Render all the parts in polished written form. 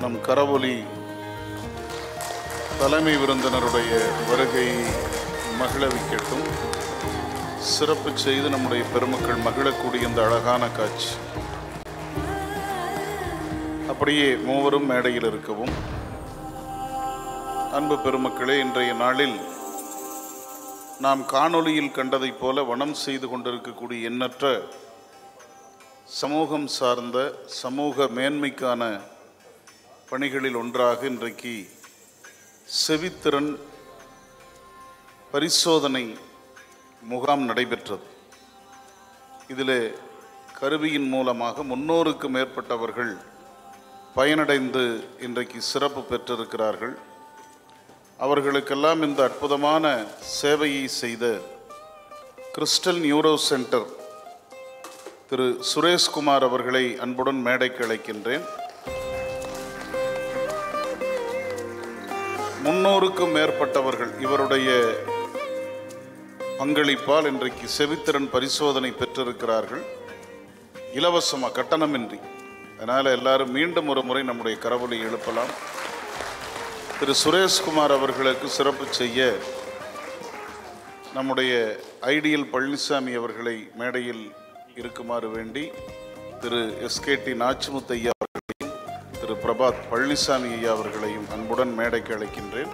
நம் கரவொலி தலைமை விருந்தினருடைய வருகை மகிழவிக்கட்டும். சிறப்பு செய்து நம்முடைய பெருமக்கள் மகிழக்கூடிய இந்த அழகான காட்சி. அப்படியே மூவரும் மேடையில் இருக்கவும். அன்பு பெருமக்களே, இன்றைய நாளில் நாம் காணொளியில் கண்டதைப் போல வனம் செய்து கொண்டிருக்கக்கூடிய எண்ணற்ற சமூகம் சார்ந்த சமூக மேன்மைக்கான பணிகளில் ஒன்றாக இன்றைக்கு செவித்திறன் பரிசோதனை முகாம் நடைபெற்றது. இதில் கருவியின் மூலமாக 300க்கும் மேற்பட்டவர்கள் பயனடைந்து இன்றைக்கு சிறப்பு பெற்றிருக்கிறார்கள். அவர்களுக்கெல்லாம் இந்த அற்புதமான சேவையை செய்த கிறிஸ்டல் நியூரோ சென்டர் திரு சுரேஷ்குமார் அவர்களை அன்புடன் மேடைக்கு அழைக்கின்றேன். 300க்கும் மேற்பட்டவர்கள் இவருடைய பங்களிப்பால் இன்றைக்கு செவித்திறன் பரிசோதனை பெற்றிருக்கிறார்கள், இலவசமாக, கட்டணமின்றி. அதனால் எல்லாரும் மீண்டும் ஒரு முறை நம்முடைய கரவொலி எழுப்பலாம். திரு சுரேஷ்குமார் அவர்களுக்கு சிறப்பு செய்ய நம்முடைய ஐடியல் பழனிசாமி அவர்களை மேடையில் இருக்குமாறு வேண்டி திரு எஸ்கேடி நாச்சிமுத்து ஐயா அவர்களையும் திரு பிரபாத் பழனிசாமி ஐயா அவர்களையும் அன்புடன் மேடைக்கு அழைக்கின்றேன்.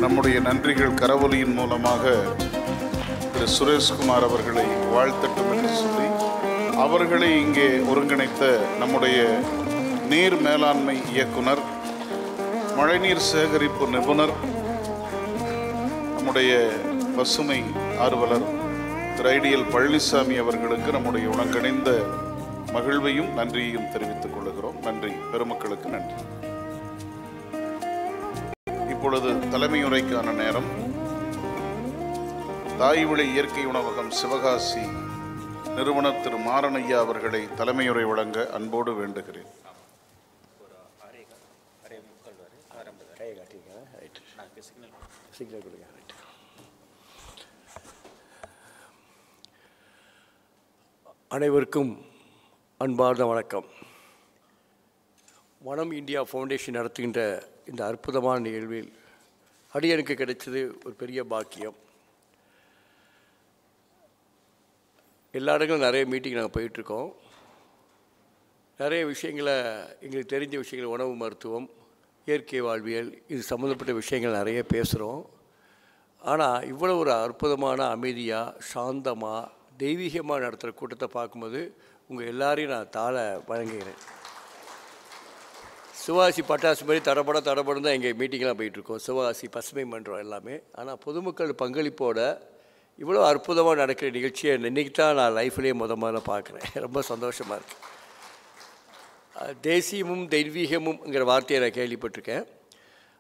நம்முடைய நன்றிகள் கரவொலியின் மூலமாக திரு சுரேஷ்குமார் அவர்களை வாழ்த்தட்டும் என்று சொல்லி, அவர்களை இங்கே ஒருங்கிணைத்த நம்முடைய நீர் மேலாண்மை இயக்குனர், மழைநீர் சேகரிப்பு நிபுணர், நம்முடைய பசுமை ஆர்வலர் திரு ஐடியல் பழனிசாமி அவர்களுக்கு நம்முடைய உடன்கணிந்த மகிழ்வையும் நன்றியையும் தெரிவித்துக் கொள்கிறோம். நன்றி, பெருமக்களுக்கு நன்றி. இப்பொழுது தலைமையுரைக்கான நேரம். தாய்வழி இயற்கை உணவகம் சிவகாசி நிறுவனர் திரு மாரணையா அவர்களை தலைமையுரை வழங்க அன்போடு வேண்டுகிறேன். அனைவருக்கும் அன்பார்ந்த வணக்கம். வனம் இந்தியா ஃபவுண்டேஷன் நடத்துகின்ற இந்த அற்புதமான நிகழ்வில் அடியனுக்கு கிடைச்சது ஒரு பெரிய பாக்கியம். எல்லா இடங்களும் நிறைய மீட்டிங் நாங்கள் போயிட்டுருக்கோம். நிறைய விஷயங்களை, எங்களுக்கு தெரிஞ்ச விஷயங்கள், உணவு மருத்துவம், இயற்கை வாழ்வியல், இது சம்மந்தப்பட்ட விஷயங்கள் நிறைய பேசுகிறோம். ஆனால் இவ்வளோ ஒரு அற்புதமான அமைதியாக, சாந்தமாக, தெய்வீகமாக நடத்துகிற கூட்டத்தை பார்க்கும்போது உங்கள் எல்லாரையும் நான் தாழ வழங்குகிறேன். சிவகாசி பட்டாசு மாதிரி தடப்படம் தான் எங்கள் மீட்டிங்கெலாம் போயிட்டுருக்கோம். சிவகாசி பசுமை மன்றம் எல்லாமே. ஆனால் பொதுமக்கள் பங்களிப்போட இவ்வளோ அற்புதமாக நடக்கிற நிகழ்ச்சியை இன்றைக்கி தான் நான் லைஃப்லேயே முதல்ல பார்க்குறேன். ரொம்ப சந்தோஷமாக இருக்குது. தேசியமும் தெய்வீகமும்ங்கிற வார்த்தையை நான் கேள்விப்பட்டிருக்கேன்.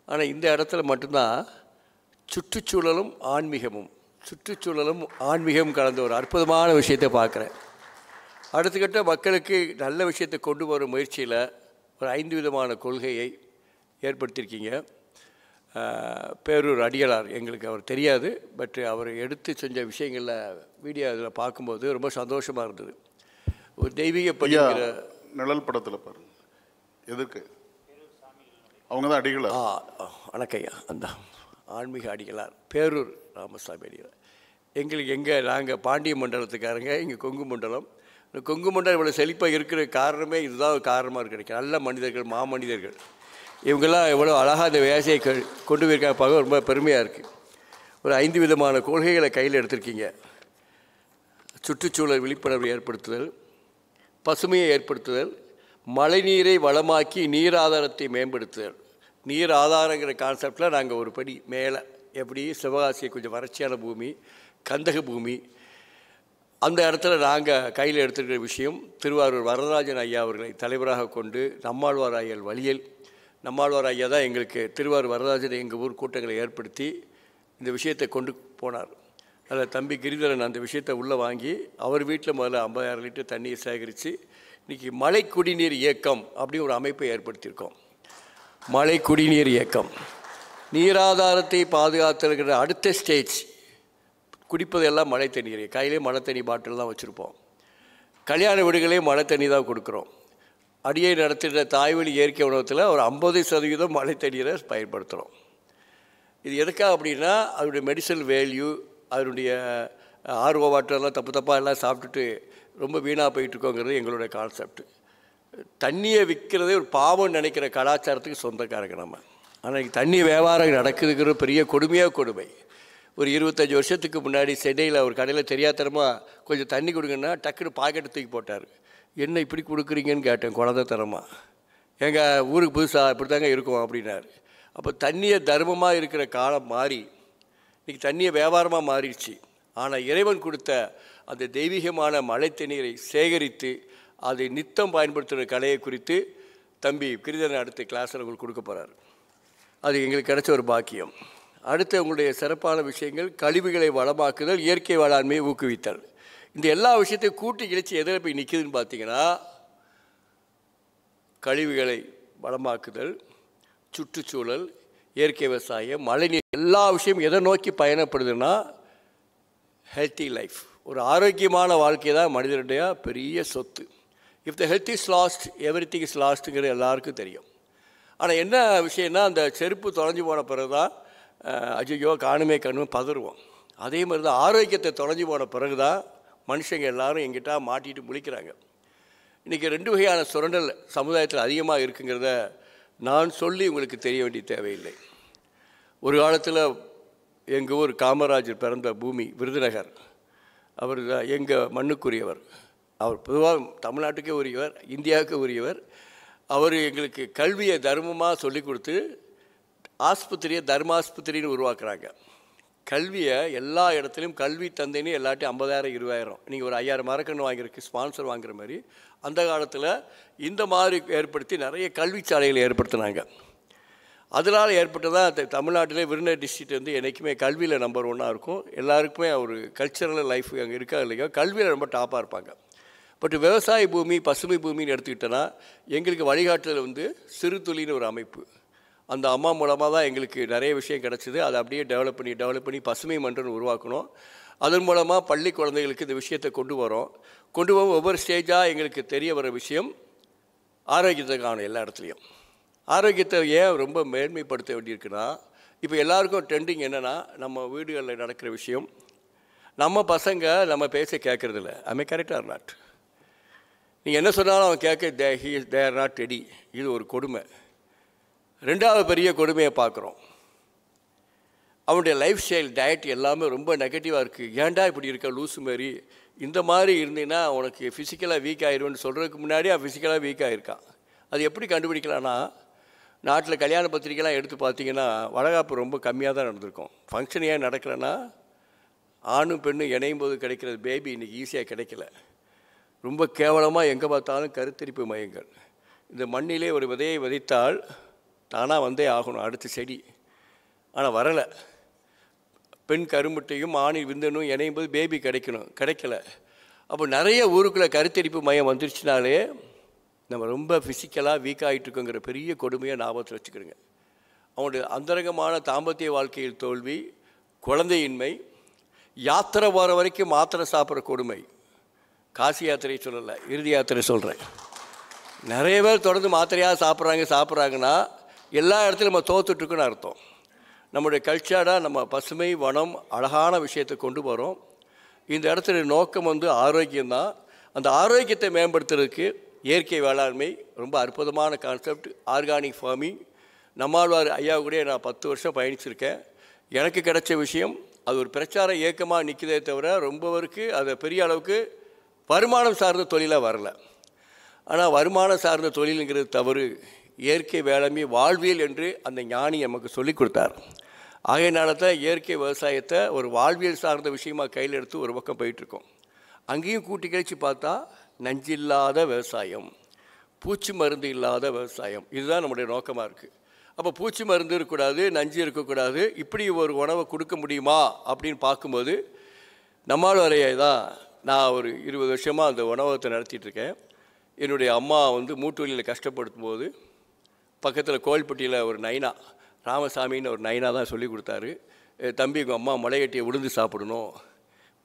ஆனால் இந்த இடத்துல மட்டும்தான் சுற்றுச்சூழலும் ஆன்மீகமும் கலந்த ஒரு அற்புதமான விஷயத்தை பார்க்குறேன். அடுத்துக்கிட்ட மக்களுக்கு நல்ல விஷயத்தை கொண்டு வரும் முயற்சியில் ஒரு 5 விதமான கொள்கையை ஏற்படுத்தியிருக்கீங்க. பேரூர் அடிகளார், எங்களுக்கு அவர் தெரியாது, பட் அவர் எடுத்து செஞ்ச விஷயங்களில் வீடியோ அதில் பார்க்கும்போது ரொம்ப சந்தோஷமாக இருந்தது. ஒரு தெய்வீக படிக்கிற நிழல் படத்தில் பாருங்க, எதுக்கு அவங்க தான் அடிகளார். வணக்கையா, அந்த ஆன்மீக அடிகளார் பேரூர் ராமசாமி அடிகளார். எங்களுக்கு நாங்கள் பாண்டிய மண்டலத்துக்காரங்க, இங்கே கொங்கு மண்டலம். இந்த கொங்கு மண்டலம் இவ்வளோ செழிப்பாக இருக்கிற காரணமே இதுதான் காரணமாக இருக்கு. நல்ல மனிதர்கள், மாமனிதர்கள், இவங்கெல்லாம் எவ்வளோ அழகாக இந்த வேசையை கொண்டு போயிருக்காங்க பார்க்க ரொம்ப பெருமையாக இருக்குது. ஒரு 5 விதமான கொள்கைகளை கையில் எடுத்திருக்கீங்க. சுற்றுச்சூழல் விழிப்புணர்வு ஏற்படுத்துதல், பசுமையை ஏற்படுத்துதல், மழைநீரை வளமாக்கி நீர் ஆதாரத்தை மேம்படுத்துதல். நீர் ஆதாரங்கிற கான்செப்டில் நாங்கள் ஒரு படி மேலே, எப்படி சிவகாசியை கொஞ்சம் வறட்சியான பூமி, கந்தக பூமி, அந்த இடத்துல நாங்கள் கையில் எடுத்துக்கிற விஷயம், திருவாரூர் வரதராஜன் ஐயா அவர்களை தலைவராக கொண்டு நம்மாழ்வார் ஐயல் வழியில், நம்மாழ்வார் ஐயா தான் எங்களுக்கு திருவாரூர் வரதராஜன் எங்கள் ஊர் கூட்டங்களை ஏற்படுத்தி இந்த விஷயத்தை கொண்டு போனார். அதில் தம்பி கிரிதரன் அந்த விஷயத்தை உள்ளே வாங்கி அவர் வீட்டில் முதல்ல 50,000 லிட்டர் தண்ணியை சேகரித்து இன்றைக்கி மழை குடிநீர் இயக்கம் அப்படின்னு ஒரு அமைப்பை ஏற்படுத்தியிருக்கோம். மழை குடிநீர் இயக்கம் நீராதாரத்தை பாதுகாத்துக்கிற அடுத்த ஸ்டேஜ். குடிப்பதெல்லாம் மழை தண்ணீர், கையிலே மழை தண்ணி பாட்டில் தான் வச்சுருப்போம். கல்யாண வீடுகளே மழை தண்ணி தான் கொடுக்குறோம். அடியை நடத்துகிற தாய்வழி இயற்கை உணவகத்தில் ஒரு 50% மழை தண்ணீரை பயன்படுத்துகிறோம். இது எதுக்காக அப்படின்னா அதனுடைய மெடிசனல் வேல்யூ, அதனுடைய ஆர்வ வாட்டர்லாம் தப்பாக எல்லாம் சாப்பிட்டுட்டு ரொம்ப வீணாக போயிட்டுருக்கோங்கிறது எங்களுடைய கான்செப்ட். தண்ணியை விற்கிறதே ஒரு பாவம்னு நினைக்கிற கலாச்சாரத்துக்கு சொந்தக்காரங்க நம்ம. ஆனால் தண்ணி வியாபாரம் நடக்குதுங்கிற பெரிய கொடுமை. ஒரு 25 வருஷத்துக்கு முன்னாடி சென்னையில் ஒரு கடையில் தெரியாதனமாக கொஞ்சம் தண்ணி கொடுங்கன்னா டக்குன்னு பாக்கெட்டு தூக்கி போட்டார். என்ன இப்படி கொடுக்குறீங்கன்னு கேட்டேன் குழந்தைத்தனமாக. எங்கள் ஊருக்கு புதுசாக இப்படி தாங்க இருக்கும் அப்படின்னாரு. அப்போ தண்ணியை தர்மமாக இருக்கிற காலம் மாறி இன்றைக்கி தண்ணியை வியாபாரமாக மாறிடுச்சு. ஆனால் இறைவன் கொடுத்த அந்த தெய்வீகமான மழை தண்ணீரை சேகரித்து அதை நித்தம் பயன்படுத்துகிற கலையை குறித்து தம்பி கிரிதரன் அடுத்த கிளாஸில் உங்களுக்கு கொடுக்க போகிறார். அது எங்களுக்கு கிடைச்ச ஒரு பாக்கியம். அடுத்து உங்களுடைய சிறப்பான விஷயங்கள் கழிவுகளை வளமாக்குதல், இயற்கை வேளாண்மையை ஊக்குவித்தல். இந்த எல்லா விஷயத்தையும் கூட்டி கிழிச்சு எதில் போய் நிற்கிதுன்னு பார்த்தீங்கன்னா கழிவுகளை வளமாக்குதல், சுற்றுச்சூழல், இயற்கை விவசாயம், மழைநீர், எல்லா விஷயமும் எதை நோக்கி பயணப்படுதுன்னா ஹெல்த்தி லைஃப், ஒரு ஆரோக்கியமான வாழ்க்கை தான் மனிதனுடைய பெரிய சொத்து. If the health is lost everything is லாஸ்ட்டுங்கிறது எல்லாருக்கும் தெரியும். ஆனால் என்ன விஷயம்னா அந்த செருப்பு தொலைஞ்சு போன பிறகு தான் ஐயோ காணுமே பதறுவோம். அதே மாதிரி தான் ஆரோக்கியத்தை தொலைஞ்சு போன பிறகு தான் மனுஷங்க எல்லோரும் எங்கிட்ட மாட்டிட்டு முழிக்கிறாங்க. இன்றைக்கி 2 வகையான சுரண்டல் சமுதாயத்தில் அதிகமாக இருக்குங்கிறத நான் சொல்லி உங்களுக்கு தெரிய வேண்டிய தேவையில்லை. ஒரு காலத்தில் எங்கள் ஊர் காமராஜர் பிறந்த பூமி விருதுநகர், அவர் தான் எங்கள் மண்ணுக்குரியவர். அவர் பொதுவாக தமிழ்நாட்டுக்கே உரியவர், இந்தியாவுக்கு உரியவர். அவர் எங்களுக்கு கல்வியை தர்மமாக சொல்லிக் கொடுத்து ஆஸ்பத்திரியை தர்மாஸ்பத்திரின்னு உருவாக்குறாங்க. கல்வியை எல்லா இடத்துலையும் கல்வி தந்தைன்னு எல்லாட்டையும் 50,000 20,000 நீங்கள் ஒரு 5,000 மரக்கன்று வாங்கியிருக்கு ஸ்பான்சர் வாங்குற மாதிரி அந்த காலத்தில் இந்த மாதிரி ஏற்படுத்தி நிறைய கல்வி சாலைகளை ஏற்படுத்தினாங்க. அதனால் ஏற்பட்டதான் தமிழ்நாட்டிலே விருதுநகர் டிஸ்ட்ரிக்ட் வந்து என்றைக்குமே கல்வியில் நம்பர் 1 இருக்கும். எல்லாருக்குமே ஒரு கல்ச்சரல் லைஃப் அங்கே இருக்கா இல்லையா, கல்வியில் ரொம்ப டாப்பாக இருப்பாங்க. பட் விவசாய பூமி பசுமை பூமின்னு எடுத்துக்கிட்டோன்னா எங்களுக்கு வழிகாட்டுதல் வந்து சிறு துளின்னு ஒரு அமைப்பு. அந்த அம்மா மூலமாக தான் எங்களுக்கு நிறைய விஷயம் கிடச்சிது. அதை அப்படியே டெவலப் பண்ணி பசுமை மன்றம்னு உருவாக்கணும். அதன் மூலமாக பள்ளி குழந்தைகளுக்கு இந்த விஷயத்தை கொண்டு வரோம். ஒவ்வொரு ஸ்டேஜாக எங்களுக்கு தெரிய வர விஷயம் ஆரோக்கியத்தை காணும். எல்லா இடத்துலையும் ஆரோக்கியத்தை ஏன் ரொம்ப மேன்மைப்படுத்த வேண்டியிருக்குன்னா, இப்போ எல்லாருக்கும் ட்ரெண்டிங் என்னென்னா நம்ம வீடுகளில் நடக்கிற விஷயம், நம்ம பசங்க நம்ம பேச கேட்குறதில்ல. ஐ கரெக்டாக ஆர் நாட்? நீங்கள் என்ன சொன்னாலும் அவன் கேட்க தே ஆர் நாட் ரெடி. இது ஒரு கொடுமை. 2வது பெரிய கொடுமையை பார்க்குறோம். அவனுடைய லைஃப் ஸ்டைல் டயட் எல்லாமே ரொம்ப நெகட்டிவாக இருக்குது. ஏன்டா இப்படி இருக்க லூஸு மாரி, இந்த மாதிரி இருந்தீங்கன்னா உனக்கு ஃபிசிக்கலாக வீக் ஆகிடும்னு சொல்கிறதுக்கு முன்னாடி அவன் ஃபிசிக்கலாக வீக் ஆகிருக்கான். அது எப்படி கண்டுபிடிக்கலான்னா, நாட்டில் கல்யாண பத்திரிக்கைலாம் எடுத்து பார்த்தீங்கன்னா வளகாப்பு ரொம்ப கம்மியாக தான் நடந்திருக்கும். ஃபங்க்ஷன் ஏன் நடக்கலைன்னா ஆணும் பெண்ணும் இணையும் போது கிடைக்கிறது பேபி இன்றைக்கி ஈஸியாக கிடைக்கல. ரொம்ப கேவலமாக எங்கே பார்த்தாலும் கருத்தரிப்பு மையங்கள். இந்த மண்ணிலே ஒரு விதையை விதைத்தால் தானாக வந்தே ஆகணும் அடுத்த செடி. ஆனால் வரலை. பெண் கருமுட்டையும் ஆணின் விந்தனும் இணையும் போது பேபி கிடைக்கல. அப்போ நிறைய ஊருக்குள்ளே கருத்தரிப்பு மையம் வந்துருச்சுனாலே நம்ம ரொம்ப ஃபிசிக்கலாக வீக் ஆகிட்டுருக்கோங்கிற பெரிய கொடுமையை ஞாபகத்தில் வச்சுக்கிடுங்க. அவனுடைய அந்தரங்கமான தாம்பத்திய வாழ்க்கையில் தோல்வி, குழந்தையின்மை, யாத்திரை போகிற வரைக்கும் மாத்திரை சாப்பிட்ற கொடுமை. காசி யாத்திரை சொல்லலை, இறுதி யாத்திரை சொல்கிறேன். நிறைய பேர் தொடர்ந்து மாத்திரையாக சாப்பிட்றாங்கன்னா எல்லா இடத்துலையும் நம்ம தோத்துட்ருக்குன்னு அர்த்தம். நம்முடைய கல்ச்சராக நம்ம பசுமை வனம் அழகான விஷயத்தை கொண்டு வரோம். இந்த இடத்துல நோக்கம் வந்து ஆரோக்கியம்தான். அந்த ஆரோக்கியத்தை மேம்படுத்துறதுக்கு இயற்கை வேளாண்மை ரொம்ப அற்புதமான கான்செப்ட். ஆர்கானிக் ஃபார்மிங், நம்மாழ்வார் ஐயா கூட நான் 10 வருஷம் பயணிச்சிருக்கேன். எனக்கு கிடைச்ச விஷயம் அது ஒரு பிரச்சார இயக்கமாக நிற்கிறதே தவிர ரொம்பவருக்கு அது பெரிய அளவுக்கு வருமானம் சார்ந்த தொழிலாக வரல. ஆனால் வருமானம் சார்ந்த தொழிலுங்கிறது தவறு. இயற்கை வேளாண்மை வாழ்வியல் என்று அந்த ஞானி நமக்கு சொல்லிக் கொடுத்தார். ஆகையினால தான் இயற்கை விவசாயத்தை ஒரு வாழ்வியல் சார்ந்த விஷயமாக கையில் எடுத்து ஒரு பக்கம் போயிட்டுருக்கோம். அங்கேயும் கூட்டி கழித்து பார்த்தா நஞ்சில்லாத விவசாயம், பூச்சி மருந்து இல்லாத விவசாயம், இதுதான் நம்முடைய நோக்கமாக இருக்குது. அப்போ பூச்சி மருந்து இருக்கக்கூடாது, நஞ்சு இருக்கக்கூடாது. இப்படி ஒரு உணவை கொடுக்க முடியுமா அப்படின்னு பார்க்கும்போது நம்மாழ்வாரையா தான் நான் ஒரு 20 வருஷமாக அந்த உணவகத்தை நடத்திட்டுருக்கேன். என்னுடைய அம்மா வந்து மூட்டு வலியில் கஷ்டப்படுத்தும் போது பக்கத்தில் கோயில்பட்டியில் ஒரு நைனா, ராமசாமின்னு ஒரு நைனா தான் சொல்லி கொடுத்தாரு. தம்பி உங்கள் அம்மா முளைகட்டியை உளுந்து சாப்பிடணும்,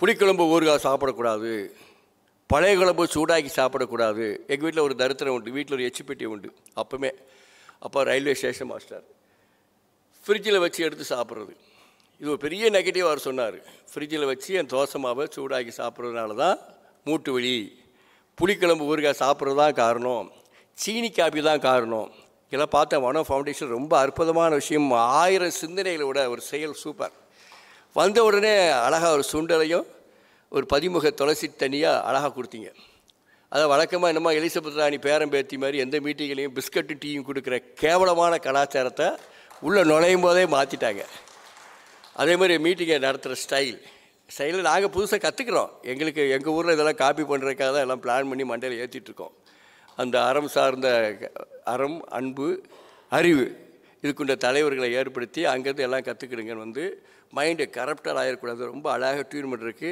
புளிக்குழம்பு ஊறுகாய் சாப்பிடக்கூடாது, பழைய குழம்பு சூடாக்கி சாப்பிடக்கூடாது. எங்கள் வீட்டில் ஒரு தரித்திரம் உண்டு, வீட்டில் ஒரு எச்சு பெட்டி உண்டு. அப்போமே அப்போ ரயில்வே ஸ்டேஷன் மாஸ்டர் ஃப்ரிட்ஜில் வச்சு எடுத்து சாப்பிட்றது, இது ஒரு பெரிய நெகட்டிவ் அவர் சொன்னார். ஃப்ரிட்ஜில் வச்சு என் தோசை மாவை சூடாக்கி சாப்பிட்றதுனால தான் மூட்டு வலி, புளிக்குழம்பு ஊறுகாய் சாப்பிட்றது தான் காரணம், சீனி காப்பி தான் காரணம். இதெல்லாம் பார்த்தா மனோ ஃபவுண்டேஷன் ரொம்ப அற்புதமான விஷயம். 1000 சிந்தனைகளோட ஒரு செயல் சூப்பர். வந்த உடனே அழகாக ஒரு சுண்டலையும் ஒரு 10 முக துளசி தனியாக அழகாக கொடுத்தீங்க. அதை வழக்கமாக என்னமோ எலிசபெத் ராணி பேரம்பேத்தி மாதிரி எந்த மீட்டிங்லையும் பிஸ்கட்டு டீயும் கொடுக்குற கேவலமான கலாச்சாரத்தை உள்ளே நுழையும் போதே மாற்றிட்டாங்க. அதே மாதிரி மீட்டிங்கை நடத்துகிற ஸ்டைலில் நாங்கள் புதுசாக கற்றுக்குறோம். எங்கள் ஊரில் இதெல்லாம் காப்பி பண்ணுறதுக்காக தான் எல்லாம் பிளான் பண்ணி மண்டையில் ஏற்றிட்டுருக்கோம். அந்த அறம் சார்ந்த அறம், அன்பு, அறிவு இதுக்குண்ட தலைவர்களை ஏற்படுத்தி அங்கேருந்து எல்லாம் கற்றுக்கிடுங்கன்னு வந்து மைண்டு கரப்டர் ஆகிடக்கூடாது. ரொம்ப அழகாக டியூன் பண்ணுறதுக்கு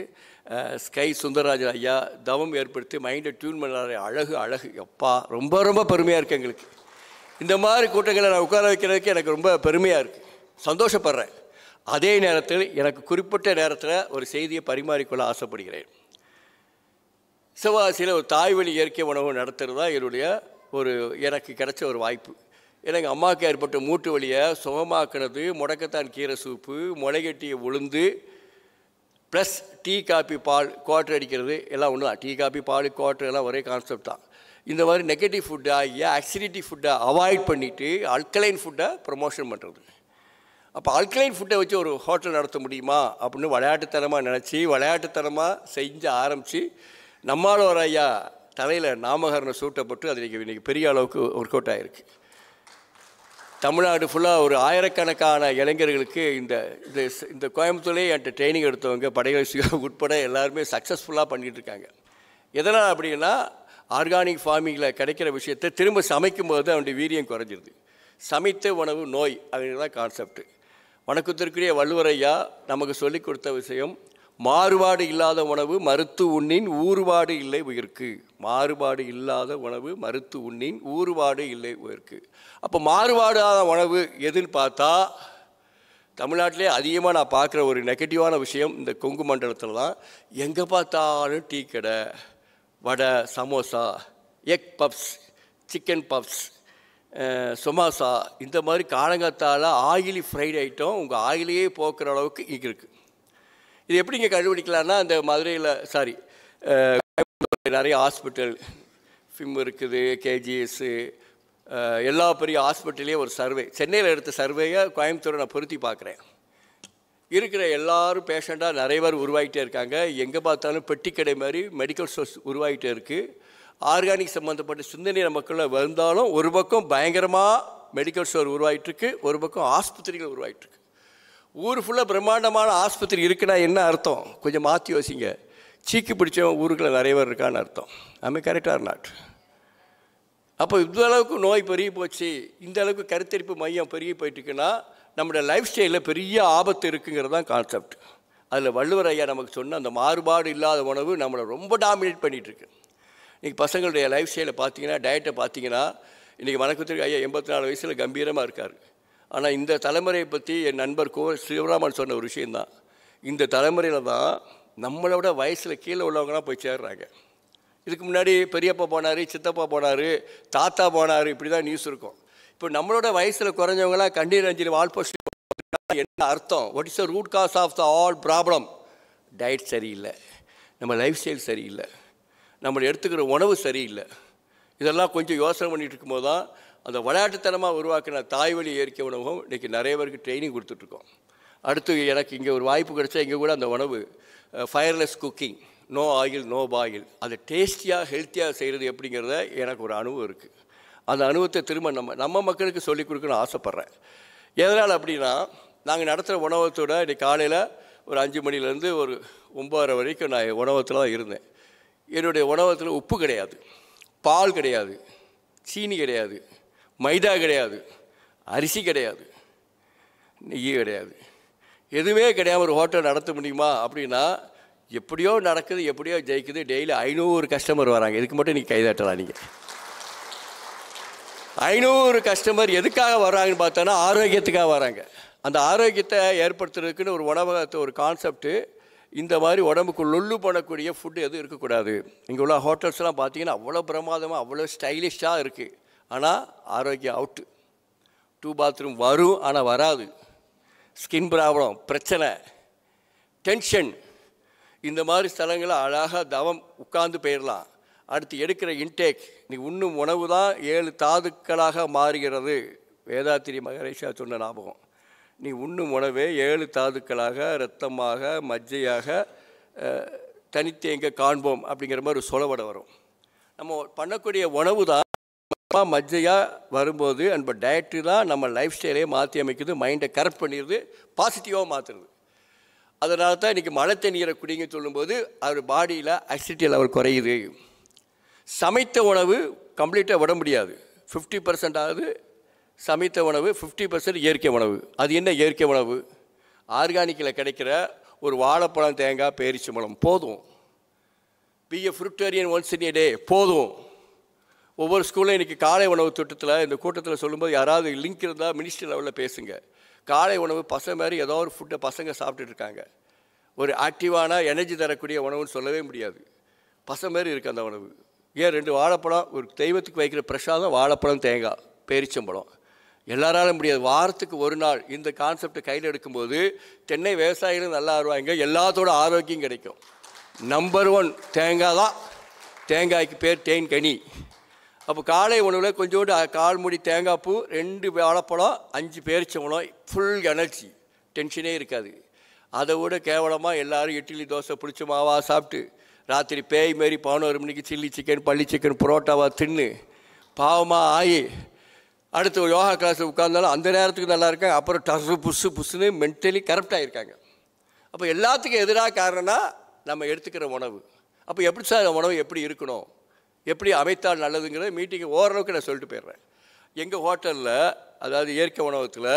ஸ்கை சுந்தரராஜன் ஐயா தவம் ஏற்படுத்தி மைண்டை டியூன் பண்ணுற அழகு எப்பா ரொம்ப ரொம்ப பெருமையாக இருக்குது எங்களுக்கு. இந்த மாதிரி கூட்டங்களை நான் உட்கார வைக்கிறதுக்கு எனக்கு ரொம்ப பெருமையாக இருக்குது, சந்தோஷப்படுறேன். அதே நேரத்தில் எனக்கு குறிப்பிட்ட நேரத்தில் ஒரு செய்தியை பரிமாறிக்கொள்ள ஆசைப்படுகிறேன். சிவகாசியில் ஒரு தாய்வழி இயற்கை உணவு நடத்துகிறது தான் எனக்கு கிடைச்ச ஒரு வாய்ப்பு. எனக்கு அம்மாவுக்கு ஏற்பட்ட மூட்டு வலியை சுகமாக்குனது முடக்கத்தான் கீரை சூப்பு, முளைகட்டியை உளுந்து ப்ளஸ் டீ காப்பி பால் குவாட்டர் அடிக்கிறது எல்லாம் ஒன்று தான். டீ காப்பி பால் குவாட்டர் எல்லாம் ஒரே கான்செப்ட் தான். இந்த மாதிரி நெகட்டிவ் ஃபுட்டை அசிடிட்டி ஃபுட்டை அவாய்ட் பண்ணிவிட்டு அல்கலைன் ஃபுட்டை ப்ரமோஷன் பண்ணுறது. அப்போ அல்கலைன் ஃபுட்டை வச்சு ஒரு ஹோட்டல் நடத்த முடியுமா அப்படின்னு விளையாட்டுத்தனமாக நினச்சி விளையாட்டுத்தனமாக செஞ்சு ஆரம்பித்து நம்மாழ்வார் ஐயா தலையில் நாமகரணம் சூட்டப்பட்டு அது இன்றைக்கி பெரிய அளவுக்கு ஒர்க் அவுட் ஆகிருக்கு. தமிழ்நாடு ஃபுல்லாக ஒரு ஆயிரக்கணக்கான இளைஞர்களுக்கு இந்த கோயம்புத்தூர்லேயே என்கிட்ட ட்ரைனிங் எடுத்தவங்க படைகள் உட்பட எல்லாருமே சக்ஸஸ்ஃபுல்லாக பண்ணிகிட்ருக்காங்க. எதனால் அப்படின்னா ஆர்கானிக் ஃபார்மிங்கில் கிடைக்கிற விஷயத்தை திரும்ப சமைக்கும்போது அவனுடைய வீரியம் குறைஞ்சிருது. சமைத்த உணவு நோய் அப்படின்றதான் கான்செப்ட். வணக்கத்திற்குரிய வள்ளுவர் ஐயா நமக்கு சொல்லிக் கொடுத்த விஷயம், மாறுபாடு இல்லாத உணவு மறுத்து உண்ணின் ஊறுபாடு இல்லை உயிர்க்கு. மாறுபாடு இல்லாத உணவு மறுத்து உண்ணின் ஊறுபாடு இல்லை உயிர்க்கு. அப்போ மாறுபாடான உணவு எதுன்னு பார்த்தா தமிழ்நாட்டிலே அதிகமாக நான் பார்க்குற ஒரு நெகட்டிவான விஷயம் இந்த கொங்கு மண்டலத்தில் தான். எங்கே பார்த்தாலும் டீ கடை, vada, samosa, egg puffs, chicken puffs, samosa, இந்த மாதிரி காலங்காத்தால் ஆயிலி ஃப்ரைட் ஐட்டம் உங்கள் ஆயிலையே போக்குற அளவுக்கு இங்கே இருக்குது. இது எப்படி இங்கே கண்டுபிடிக்கலான்னா இந்த மதுரையில் நிறைய ஹாஸ்பிட்டல் ஃபிம் இருக்குது, கேஜிஎஸ்ஸு, எல்லா பெரிய ஹாஸ்பிட்டல்லையும் ஒரு சர்வே, சென்னையில் எடுத்த சர்வேயை கோயம்புத்தூரை நான் பொருத்தி பார்க்குறேன். இருக்கிற எல்லோரும் பேஷண்ட்டாக நிறைய பேர் உருவாகிட்டே இருக்காங்க. எங்கே பார்த்தாலும் பெட்டிக்கடை மாதிரி மெடிக்கல் ஸ்டோர்ஸ் உருவாகிட்டே இருக்குது. ஆர்கானிக் சம்மந்தப்பட்ட சிந்தனை மக்களில் வந்தாலும் ஒரு பக்கம் பயங்கரமாக மெடிக்கல் ஸ்டோர் உருவாகிட்டுருக்கு, ஒரு பக்கம் ஆஸ்பத்திரிகள் உருவாகிட்டுருக்கு. ஊர் ஃபுல்லாக பிரம்மாண்டமான ஆஸ்பத்திரி இருக்குன்னா என்ன அர்த்தம்? கொஞ்சம் மாற்றி யோசிங்க. சீக்கு பிடிச்சவன் ஊருக்குள்ள நிறைய பேர் இருக்கான்னு அர்த்தம். ஆமே, கரெக்டாக நாட். அப்போ இந்த அளவுக்கு நோய் பெருகி போச்சு, இந்த அளவுக்கு கருத்தரிப்பு மையம் பெருகி போயிட்டுருக்குன்னா நம்மளோட லைஃப் ஸ்டைலில் பெரிய ஆபத்து இருக்குங்கிறது தான் கான்செப்ட். அதில் வள்ளுவர் ஐயா நமக்கு சொன்ன அந்த மாறுபாடு இல்லாத உணவு நம்மளை ரொம்ப டாமினேட் பண்ணிகிட்ருக்கு. இன்றைக்கி பசங்களுடைய லைஃப் ஸ்டைலை பார்த்தீங்கன்னா, டயட்டை பார்த்தீங்கன்னா, இன்றைக்கி வணக்கத்திற்கு ஐயா 84 வயசில் கம்பீரமாக இருக்கார். ஆனால் இந்த தலைமுறையை பற்றி என் நண்பர் சிவராமன் சொன்ன ஒரு விஷயந்தான், இந்த தலைமுறையில் தான் நம்மளோட வயசில் கீழே உள்ளவங்களாம் போய் சேர்றாங்க. இதுக்கு முன்னாடி பெரியப்பா போனார், சித்தப்பா போனார், தாத்தா போனார், இப்படி தான் நியூஸ் இருக்கும். இப்போ நம்மளோட வயசில் குறைஞ்சவங்களாம் கண்ணீர் அஞ்சலி வால்போஸ்ட் என்ன அர்த்தம்? What is the root cause of the all problem? Diet சரியில்லை, நம்ம லைஃப் ஸ்டைல் சரியில்லை, நம்மளை எடுத்துக்கிற உணவு சரியில்லை. இதெல்லாம் கொஞ்சம் யோசனை பண்ணிகிட்டு இருக்கும்போது தான் அந்த விளையாட்டுத்தனமாக உருவாக்கின தாய்வழி இயற்கை உணவும் இன்றைக்கி நிறைய பேருக்கு ட்ரைனிங் கொடுத்துட்ருக்கோம். அடுத்து எனக்கு இங்கே ஒரு வாய்ப்பு கிடைச்சா இங்கே கூட அந்த உணவு fireless cooking, no oil no boil, அதை டேஸ்டியாக ஹெல்த்தியாக செய்கிறது எப்படிங்கிறத எனக்கு ஒரு அனுபவம் இருக்குது. அந்த அனுபவத்தை திரும்ப நம்ம மக்களுக்கு சொல்லிக் கொடுக்கணும்னு ஆசைப்பட்றேன். எதனால் அப்படின்னா, நாங்கள் நடத்துகிற உணவகத்தோட இன்றைக்கி காலையில் ஒரு 5 மணிலேருந்து ஒரு 9:30 வரைக்கும் நான் உணவகத்தில் தான் இருந்தேன். என்னுடைய உணவகத்தில் உப்பு கிடையாது, பால் கிடையாது, சீனி கிடையாது, மைதா கிடையாது, அரிசி கிடையாது, நெய் கிடையாது, எதுவுமே கிடையாது. ஒரு ஹோட்டல் நடத்த முடியுமா அப்படின்னா எப்படியோ நடக்குது, எப்படியோ ஜெயிக்குது. டெய்லி 500 கஸ்டமர் வராங்க. இதுக்கு மட்டும் நீங்கள் கைதட்டலாம். நீங்கள் 500 கஸ்டமர் எதுக்காக வர்றாங்கன்னு பார்த்தோன்னா ஆரோக்கியத்துக்காக வராங்க. அந்த ஆரோக்கியத்தை ஏற்படுத்துறதுக்குன்னு ஒரு உணவகத்தை ஒரு கான்செப்ட்டு. இந்த மாதிரி உடம்புக்கு லொல்லு பண்ணக்கூடிய ஃபுட்டு எதுவும் இருக்கக்கூடாது. இங்கே உள்ள ஹோட்டல்ஸ்லாம் பார்த்தீங்கன்னா அவ்வளோ பிரமாதமாக அவ்வளோ ஸ்டைலிஷாக இருக்குது. ஆனால் ஆரோக்கியம் அவுட்டு. 2 பாத்ரூம் வரும், ஆனால் வராது. ஸ்கின் ப்ராப்ளம், பிரச்சனை, டென்ஷன். இந்த மாதிரி ஸ்தலங்களை அழகாக தவம் உட்கார்ந்து போயிடலாம். அடுத்து எடுக்கிற இன்டேக், நீ உண்ணும் உணவு தான் 7 தாதுக்களாக மாறுகிறது. வேதாத்திரி மகரிஷா சொன்ன ஞாபகம். நீ உண்ணும் உணவே 7 தாதுக்களாக, இரத்தமாக, மஜ்ஜையாக தனித்து எங்கே காண்போம் அப்படிங்கிற மாதிரி ஒரு சொலவடை வரும். நம்ம பண்ணக்கூடிய உணவு தான் மஜ்ஜையாக வரும்போது நம்ம டயட்டு தான் நம்ம லைஃப் ஸ்டைலையே மாற்றி அமைக்குது, மைண்டை கரெக்ட் பண்ணிடுது, பாசிட்டிவாக மாற்றுறது. அதனால தான் இன்றைக்கி மழை தண்ணீரை குடிங்க சொல்லும்போது அவர் பாடியில் அசிடிட்டி லெவல் குறையுது. சமைத்த உணவு கம்ப்ளீட்டாக விட முடியாது. 50% ஆகுது சமைத்த உணவு, 50% இயற்கை உணவு. அது என்ன இயற்கை உணவு? ஆர்கானிக்கில் கிடைக்கிற ஒரு வாழைப்பழம், தேங்காய், பேரிச்சம்பழம் போதும். B a fruitarian once in a டே போதும். ஒவ்வொரு ஸ்கூலில் இன்றைக்கி காலை உணவு திட்டத்தில் இந்த கூட்டத்தில் சொல்லும்போது யாராவது லிங்க் இருந்தால் மினிஸ்ட்ரி லெவலில் பேசுங்க. காலை உணவு பசங்க மாதிரி ஏதோ ஒரு ஃபுட்டை பசங்க சாப்பிட்டுட்டு இருக்காங்க. ஒரு ஆக்டிவான எனர்ஜி தரக்கூடிய உணவுன்னு சொல்லவே முடியாது. பசங்க மாதிரி இருக்குது அந்த உணவு. ஏன் 2 வாழைப்பழம், ஒரு தெய்வத்துக்கு வைக்கிற பிரசாதம் வாழைப்பழம், தேங்காய், பேரிச்சம்பழம். எல்லாராலும் முடியாது. வாரத்துக்கு ஒரு நாள் இந்த கான்செப்டை கையில் எடுக்கும்போது தென்னை விவசாயிகளும் நல்லா வருவாங்க, எல்லாத்தோட ஆரோக்கியம் கிடைக்கும். நம்பர் 1 தேங்காய் தான். தேங்காய்க்கு பேர் தேன் கனி. அப்போ காலை உணவில் கொஞ்சோண்டு 1/4 மூடி தேங்காய் பூ, 2 வாழைப்பழம், 5 பேரிச்சம்பழம், ஃபுல் எனர்ஜி, டென்ஷனே இருக்காது. அதை விட கேவலமாக எல்லோரும் இட்லி தோசை பிடிச்ச மாவாக சாப்பிட்டு ராத்திரி பேய் மாரி 11 மணிக்கு சில்லி சிக்கன், பள்ளி சிக்கன், புரோட்டாவாக தின்னு பாவமாக ஆகி அடுத்து ஒரு யோகா கிளாஸில் உட்கார்ந்தாலும் அந்த நேரத்துக்கு நல்லா இருக்காங்க. அப்புறம் டசு புஸ்ஸு புஸ்ஸுன்னு மென்டலி கரெக்டாக இருக்காங்க. அப்போ எல்லாத்துக்கும் எதிராக காரணம்னா நம்ம எடுத்துக்கிற உணவு. அப்போ எப்படி சார் உணவு எப்படி இருக்கணும், எப்படி அமைத்தால் நல்லதுங்கிறத மீட்டிங்கை ஓரளவுக்கு நான் சொல்லிட்டு போயிடுறேன். எங்கள் ஹோட்டலில், அதாவது இயற்கை உணவகத்தில்,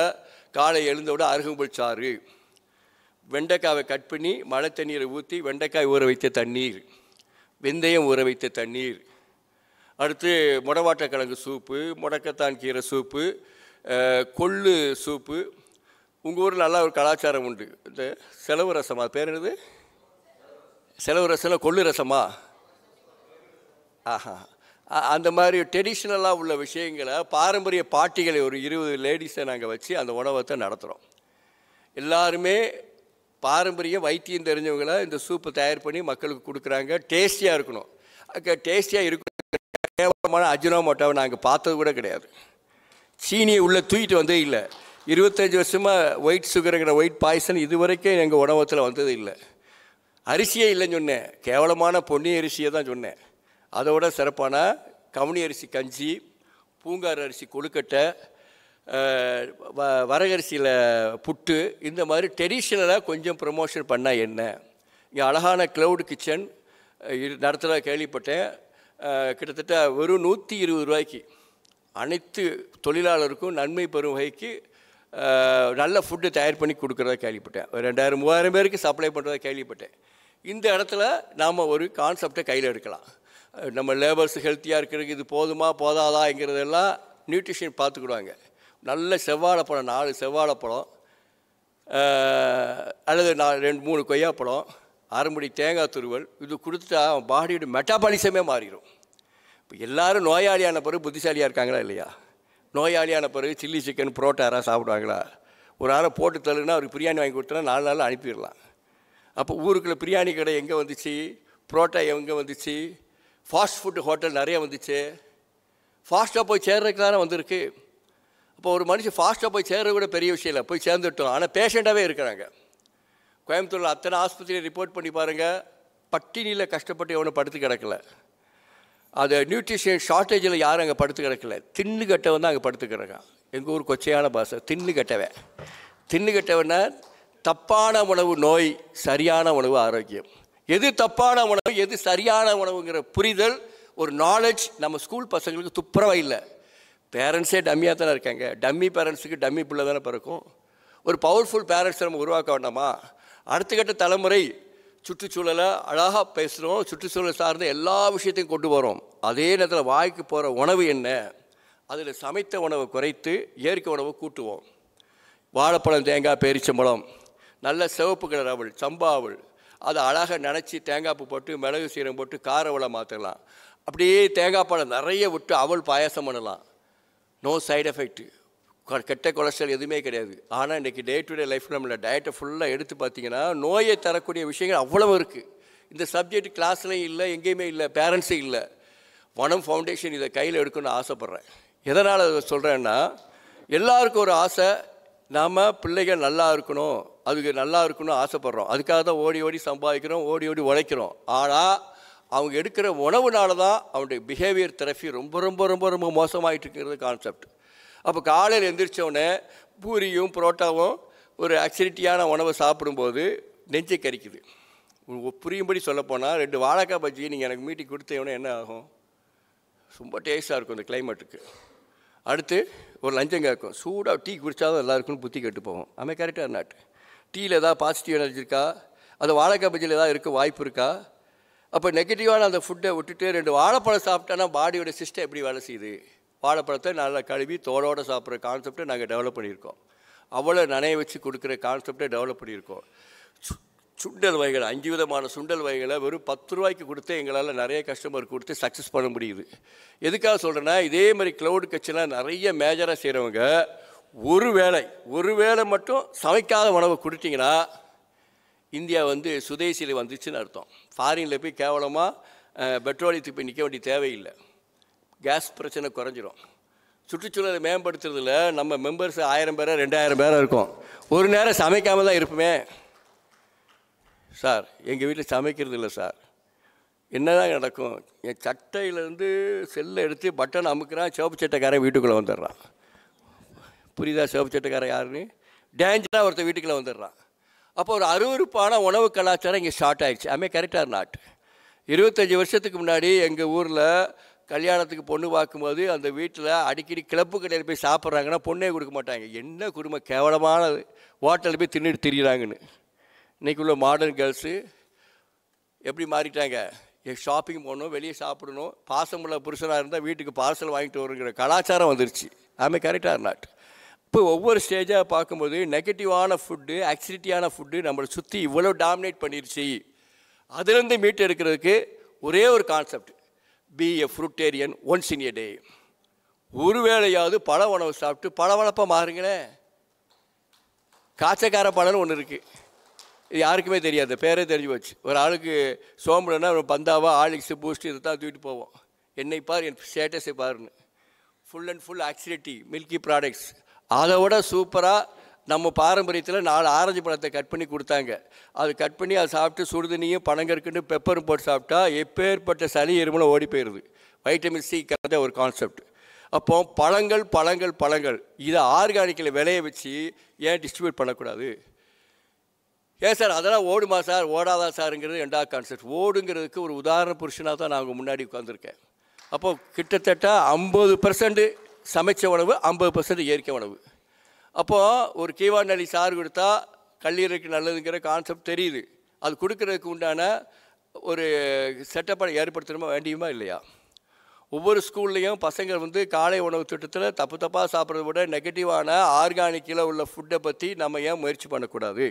காலை எழுந்தவிட அருகம்புல் சாறு, வெண்டைக்காவை கட் பண்ணி மழை தண்ணீரை ஊற்றி வெண்டைக்காய் ஊற வைத்த தண்ணீர், வெந்தயம் ஊற வைத்த தண்ணீர், அடுத்து முடவாட்டக்கிழங்கு சூப்பு, முடக்கத்தான் கீரை சூப்பு, கொள்ளு சூப்பு. உங்கள் ஊரில் நல்லா ஒரு கலாச்சாரம் உண்டு, இந்த செலவு ரசமா, பேர் என்னது? செலவு ரசம்னா கொள்ளு ரசமா? ஆஹா, அந்த மாதிரி ட்ரெடிஷ்னலாக உள்ள விஷயங்களை, பாரம்பரிய பாட்டிகளை ஒரு 20 லேடிஸை நாங்கள் வச்சு அந்த உணவகத்தை நடத்துகிறோம். எல்லாருமே பாரம்பரிய வைத்தியம் தெரிஞ்சவங்களை இந்த சூப்பை தயார் பண்ணி மக்களுக்கு கொடுக்குறாங்க. டேஸ்டியாக இருக்கணும். டேஸ்டியாக இருக்கணும். கேவலமான அஜினோமோட்டோவை நாங்கள் பார்த்தது கூட கிடையாது. சீனியை உள்ளே தூக்கிட்டு வந்தே இல்லை. 25 வருஷமாக ஒயிட் சுகருங்கிற ஒயிட் பாய்சன் இது வரைக்கும் எங்கள் உணவகத்தில் வந்தது இல்லை. அரிசியே இல்லைன்னு சொன்னேன், கேவலமான பொன்னி அரிசியை தான் சொன்னேன். அதோட சிறப்பான கவுனி அரிசி கஞ்சி, பூங்கார் அரிசி கொழுக்கட்டை, வரகரிசியில் புட்டு, இந்த மாதிரி ட்ரெடிஷ்னலாக கொஞ்சம் ப்ரமோஷன் பண்ணால் என்ன. இங்கே அழகான க்ளவுட் கிச்சன் நடத்துகிற கேள்விப்பட்டேன். கிட்டத்தட்ட வெறும் 120 ரூபாய்க்கு அனைத்து தொழிலாளருக்கும் நன்மை பெறும் வகைக்கு நல்ல ஃபுட்டு தயார் பண்ணி கொடுக்குறதா கேள்விப்பட்டேன். 2000-3000 பேருக்கு சப்ளை பண்ணுறதா கேள்விப்பட்டேன். இந்த இடத்துல நாம் ஒரு கான்செப்டை கையில் எடுக்கலாம். நம்ம லேபர்ஸ் ஹெல்த்தியாக இருக்கிறதுக்கு இது போதுமா போதாதாங்கிறதெல்லாம் நியூட்ரிஷன் பார்த்துக்கிடுவாங்க. நல்ல செவ்வாழைப்பழம், 4 செவ்வாழைப்பழம் அல்லது 2-3 கொய்யாப்பழம், 1/2 முடி தேங்காய் துருவல், இது கொடுத்துட்டா அவன் பாடியோட மெட்டாபாலிசமே மாறிடும். இப்போ எல்லோரும் நோயாளியான பிறகு புத்திசாலியாக இருக்காங்களா இல்லையா? நோயாளியான பிறகு சில்லி சிக்கன், புரோட்டா யாராவது சாப்பிடுவாங்களா? ஒரு ஆளை போட்டு தள்ளுன்னா அவருக்கு பிரியாணி வாங்கி கொடுத்தனா 4 நாளில் அனுப்பிடலாம். அப்போ ஊருக்குள்ளே பிரியாணி கடை எங்கே வந்துச்சு, புரோட்டா எங்கே வந்துச்சு, ஃபாஸ்ட் ஃபுட்டு ஹோட்டல் நிறைய வந்துச்சு. ஃபாஸ்ட்டாக போய் சேர்றதுக்கு தானே வந்திருக்கு. அப்போ ஒரு மனுஷன் ஃபாஸ்ட்டாக போய் சேர்றது கூட பெரிய விஷயம் இல்லை, போய் சேர்ந்துட்டோம். ஆனால் பேஷண்ட்டாகவே இருக்கிறாங்க. கோயம்புத்தூரில் அத்தனை ஆஸ்பத்திரியை ரிப்போர்ட் பண்ணி பாருங்கள், பட்டினியில் கஷ்டப்பட்டு எவனும் படுத்து கிடக்கல. அது நியூட்ரிஷன் ஷார்ட்டேஜில் யாரும் அங்கே படுத்து கிடக்கல. தின்னு கட்டவன் தான் அங்கே படுத்து கிடக்கான். எங்கள் ஊர் கொச்சையான பாஷை தின்னு கட்டவன். தின்னு கட்டவன்னா தப்பான உணவு நோய், சரியான உணவு ஆரோக்கியம். எது தப்பான உணவு, எது சரியான உணவுங்கிற புரிதல், ஒரு நாலேஜ் நம்ம ஸ்கூல் பசங்களுக்கு துப்புரவாக இல்லை. பேரண்ட்ஸே டம்மியாக தானே இருக்காங்க. டம்மி பேரண்ட்ஸுக்கு டம்மி பிள்ளை தானே பிறக்கும். ஒரு பவர்ஃபுல் பேரண்ட்ஸை நம்ம உருவாக்க வேண்டாமா? அடுத்த கட்ட தலைமுறை சுற்றுச்சூழலை அழகாக பேசுகிறோம், சுற்றுச்சூழல் சார்ந்த எல்லா விஷயத்தையும் கொண்டு வரோம். அதே நேரத்தில் வாய்க்கு போகிற உணவு என்ன, அதில் சமைத்த உணவை குறைத்து இயற்கை உணவை கூட்டுவோம். வாழைப்பழம், தேங்காய், பேரிச்சம்பழம், நல்ல சிவப்பு கலர் அவள், சம்பா அவள், அதை அழகாக நினச்சி தேங்காய் பூ போட்டு மிளகு சீரம் போட்டு கார அவளை மாற்றலாம். அப்படியே தேங்காய் பழம் நிறைய விட்டு அவள் பாயாசம் பண்ணலாம். நோ சைடு எஃபெக்ட், கெட்ட கொலஸ்ட்ரால் எதுவுமே கிடையாது. ஆனால் இன்றைக்கி டே டு டே லைஃப்பில் நம்மளை டயட்டை ஃபுல்லாக எடுத்து பார்த்தீங்கன்னா நோயை தரக்கூடிய விஷயங்கள் அவ்வளவு இருக்குது. இந்த சப்ஜெக்ட் கிளாஸ்லையும் இல்லை, எங்கேயுமே இல்லை, பேரண்ட்ஸும் இல்லை. வனம் ஃபவுண்டேஷன் இதை கையில் எடுக்கணும்னு ஆசைப்பட்றேன். எதனால் அதை சொல்கிறேன்னா, எல்லாருக்கும் ஒரு ஆசை, நாம் பிள்ளைகள் நல்லா இருக்கணும், அதுக்கு நல்லா இருக்கணும்னு ஆசைப்பட்றோம். அதுக்காக தான் ஓடி ஓடி சம்பாதிக்கிறோம், ஓடி ஓடி உழைக்கிறோம். ஆனால் அவங்க எடுக்கிற உணவுனால தான் அவனுடைய பிஹேவியர் தெரப்பி ரொம்ப ரொம்ப ரொம்ப ரொம்ப மோசமாகிட்டு இருக்கிறது கான்செப்ட். அப்போ காலையில் எழுந்திரிச்சோடனே பூரியும் புரோட்டாவும் ஒரு அக்சிடிட்டியான உணவை சாப்பிடும்போது நெஞ்சை கறிக்குது. புரியும்படி சொல்லப்போனால் 2 வாழைக்காய் பஜ்ஜி நீங்கள் எனக்கு மீட்டிங் கொடுத்தவொடனே என்ன ஆகும்? ரொம்ப டேஸ்ட்டாக இருக்கும் இந்த கிளைமேட்டுக்கு. அடுத்து ஒரு லஞ்சம் கேட்கும், சூடாக டீ குடித்தாதான் எல்லாருக்கும் புத்தி கெட்டு போகும். ஆமே கரெக்டாக நாட்டு டீயில் ஏதாவது பாசிட்டிவ் எனர்ஜி இருக்கா? அது வாழைக்காய் பஜ்ஜியில் ஏதாவது இருக்க வாய்ப்பு இருக்கா? அப்போ நெகட்டிவான அந்த ஃபுட்டை விட்டுட்டு 2 வாழைப்பழம் சாப்பிட்டானா பாடியோட சிஸ்டம் எப்படி வேலை செய்யுது? வாழைப்பழத்தை நல்லா கழுவி தோலோடு சாப்பிட்ற கான்செப்டை நாங்கள் டெவலப் பண்ணியிருக்கோம். அவ்வளோ நனைய வச்சு கொடுக்குற கான்செப்டை டெவலப் பண்ணியிருக்கோம். சுண்டல் வகைகள் 5 விதமான சுண்டல் வகைகளை வெறும் 10 ரூபாய்க்கு கொடுத்து எங்களால் நிறைய கஸ்டமர் கொடுத்து சக்ஸஸ் பண்ண முடியுது. எதுக்காக சொல்கிறேன்னா, இதே மாதிரி க்ளவுட் கிச்சனில் நிறைய மேஜராக செய்கிறவங்க ஒரு வேளை மட்டும் சமைக்காத உணவை கொடுத்தீங்கன்னா இந்தியா சுதேசியில் வந்துச்சுன்னு அர்த்தம். ஃபாரினில் போய் கேவலமாக பெட்ரோலியத்துக்கு போய் நிற்க வேண்டிய தேவையில்லை. கேஸ் பிரச்சனை குறைஞ்சிரும். சுற்றுச்சூழலை மேம்படுத்துறதுல நம்ம மெம்பர்ஸ் 1000 பேரோ 2000 பேரோ இருக்கும். ஒரு நேரம் சமைக்காமல் தான் இருப்போமே. சார் எங்கள் வீட்டில் சமைக்கிறது இல்லை சார். என்ன தான் நடக்கும்? என் சட்டையிலேருந்து செல்லை எடுத்து பட்டன் அமுக்குறான், சிவப்பு சட்டைக்காரன் வீட்டுக்குள்ளே வந்துடுறான். புரியுதா? சிவப்பு சட்டைக்காரன் யாருன்னு? டேஞ்சராக ஒருத்தர் வீட்டுக்குள்ளே வந்துடுறான். அப்போ ஒரு அருவருப்பான உணவு கலாச்சாரம் இங்கே ஸ்டார்ட் ஆகிடுச்சு. ஆமே கரெக்டாக நாட். 25 வருஷத்துக்கு முன்னாடி எங்கள் ஊரில் கல்யாணத்துக்கு பொண்ணு பார்க்கும்போது அந்த வீட்டில் அடிக்கடி கிளப்பு கடையில் போய் சாப்பிட்றாங்கன்னா பொண்ணே கொடுக்க மாட்டாங்க. என்ன குடும்பம் கேவலமான ஹோட்டலில் போய் தின்னுட்டு திரிகிறாங்கன்னு. இன்றைக்கி உள்ள மாடர்ன் கேர்ள்ஸு எப்படி மாறிட்டாங்க? ஷாப்பிங் போகணும், வெளியே சாப்பிடணும், பாசமுள்ள புருஷனாக இருந்தால் வீட்டுக்கு பார்சல் வாங்கிட்டு வருங்கிற கலாச்சாரம் வந்துருச்சு. ஆமே கரெக்டாக நாட். இப்போ ஒவ்வொரு ஸ்டேஜாக பார்க்கும்போது நெகட்டிவான ஃபுட்டு, ஆக்சிடிட்டியான ஃபுட்டு நம்மளை சுற்றி இவ்வளோ டாமினேட் பண்ணிடுச்சு. அதுலேருந்து மீட்டு எடுக்கிறதுக்கு ஒரே ஒரு concept, be a fruitarian once in a day. ஒரு வேளையாவது பழ உணவு சாப்பிட்டு பழவளப்பாக மாறுங்களேன். காய்ச்சக்கார பழம்னு ஒன்று இருக்குது, இது யாருக்குமே தெரியாது, பேரே தெரிஞ்சு போச்சு. ஒரு ஆளுக்கு சோம்புலன்னா ஒரு பந்தாவா ஆலிக்ஸு பூஸ்ட்டு இதை தான் தூக்கிட்டு போவோம். என்னை பார், என் ஸ்டேட்டஸை பாருன்னு. Full and full acidity milky products. அதை விட சூப்பராக நம்ம பாரம்பரியத்தில் 4 ஆரஞ்சு பழத்தை கட் பண்ணி கொடுத்தாங்க. அது கட் பண்ணி அதை சாப்பிட்டு சுடுதண்ணியும் பனங்கற்கண்டு பெப்பரும் போட்டு சாப்பிட்டா எப்பேற்பட்ட சளி எறும்புல ஓடி போயிடுது. வைட்டமின் சி கலந்த ஒரு கான்செப்ட். அப்போ பழங்கள் பழங்கள் பழங்கள் இதை ஆர்கானிக்கில் விளைய வச்சு ஏன் டிஸ்ட்ரிபியூட் பண்ணக்கூடாது? ஏன் சார் அதெல்லாம் ஓடுமா சார், ஓடாதா சாருங்கிறது 2வது கான்செப்ட். ஓடுங்கிறதுக்கு ஒரு உதாரண புருஷனாக தான் நான் முன்னாடி உட்காந்துருக்கேன். அப்போது கிட்டத்தட்ட 50% சமைச்ச உணவு, 50% இயற்கை உணவு. அப்போது ஒரு கீவாநெல்லி சாறு கொடுத்தா கல்லீரலுக்கு நல்லதுங்கிற கான்செப்ட் தெரியுது. அது கொடுக்கறதுக்கு உண்டான ஒரு செட்டப்பை ஏற்படுத்தணுமா வேண்டியுமா இல்லையா? ஒவ்வொரு ஸ்கூல்லையும் பசங்க காலை உணவு திட்டத்தில் தப்பாக சாப்பிட்றத விட நெகட்டிவான ஆர்கானிக்கில் உள்ள ஃபுட்டை பற்றி நம்ம ஏன் முயற்சி பண்ணக்கூடாது?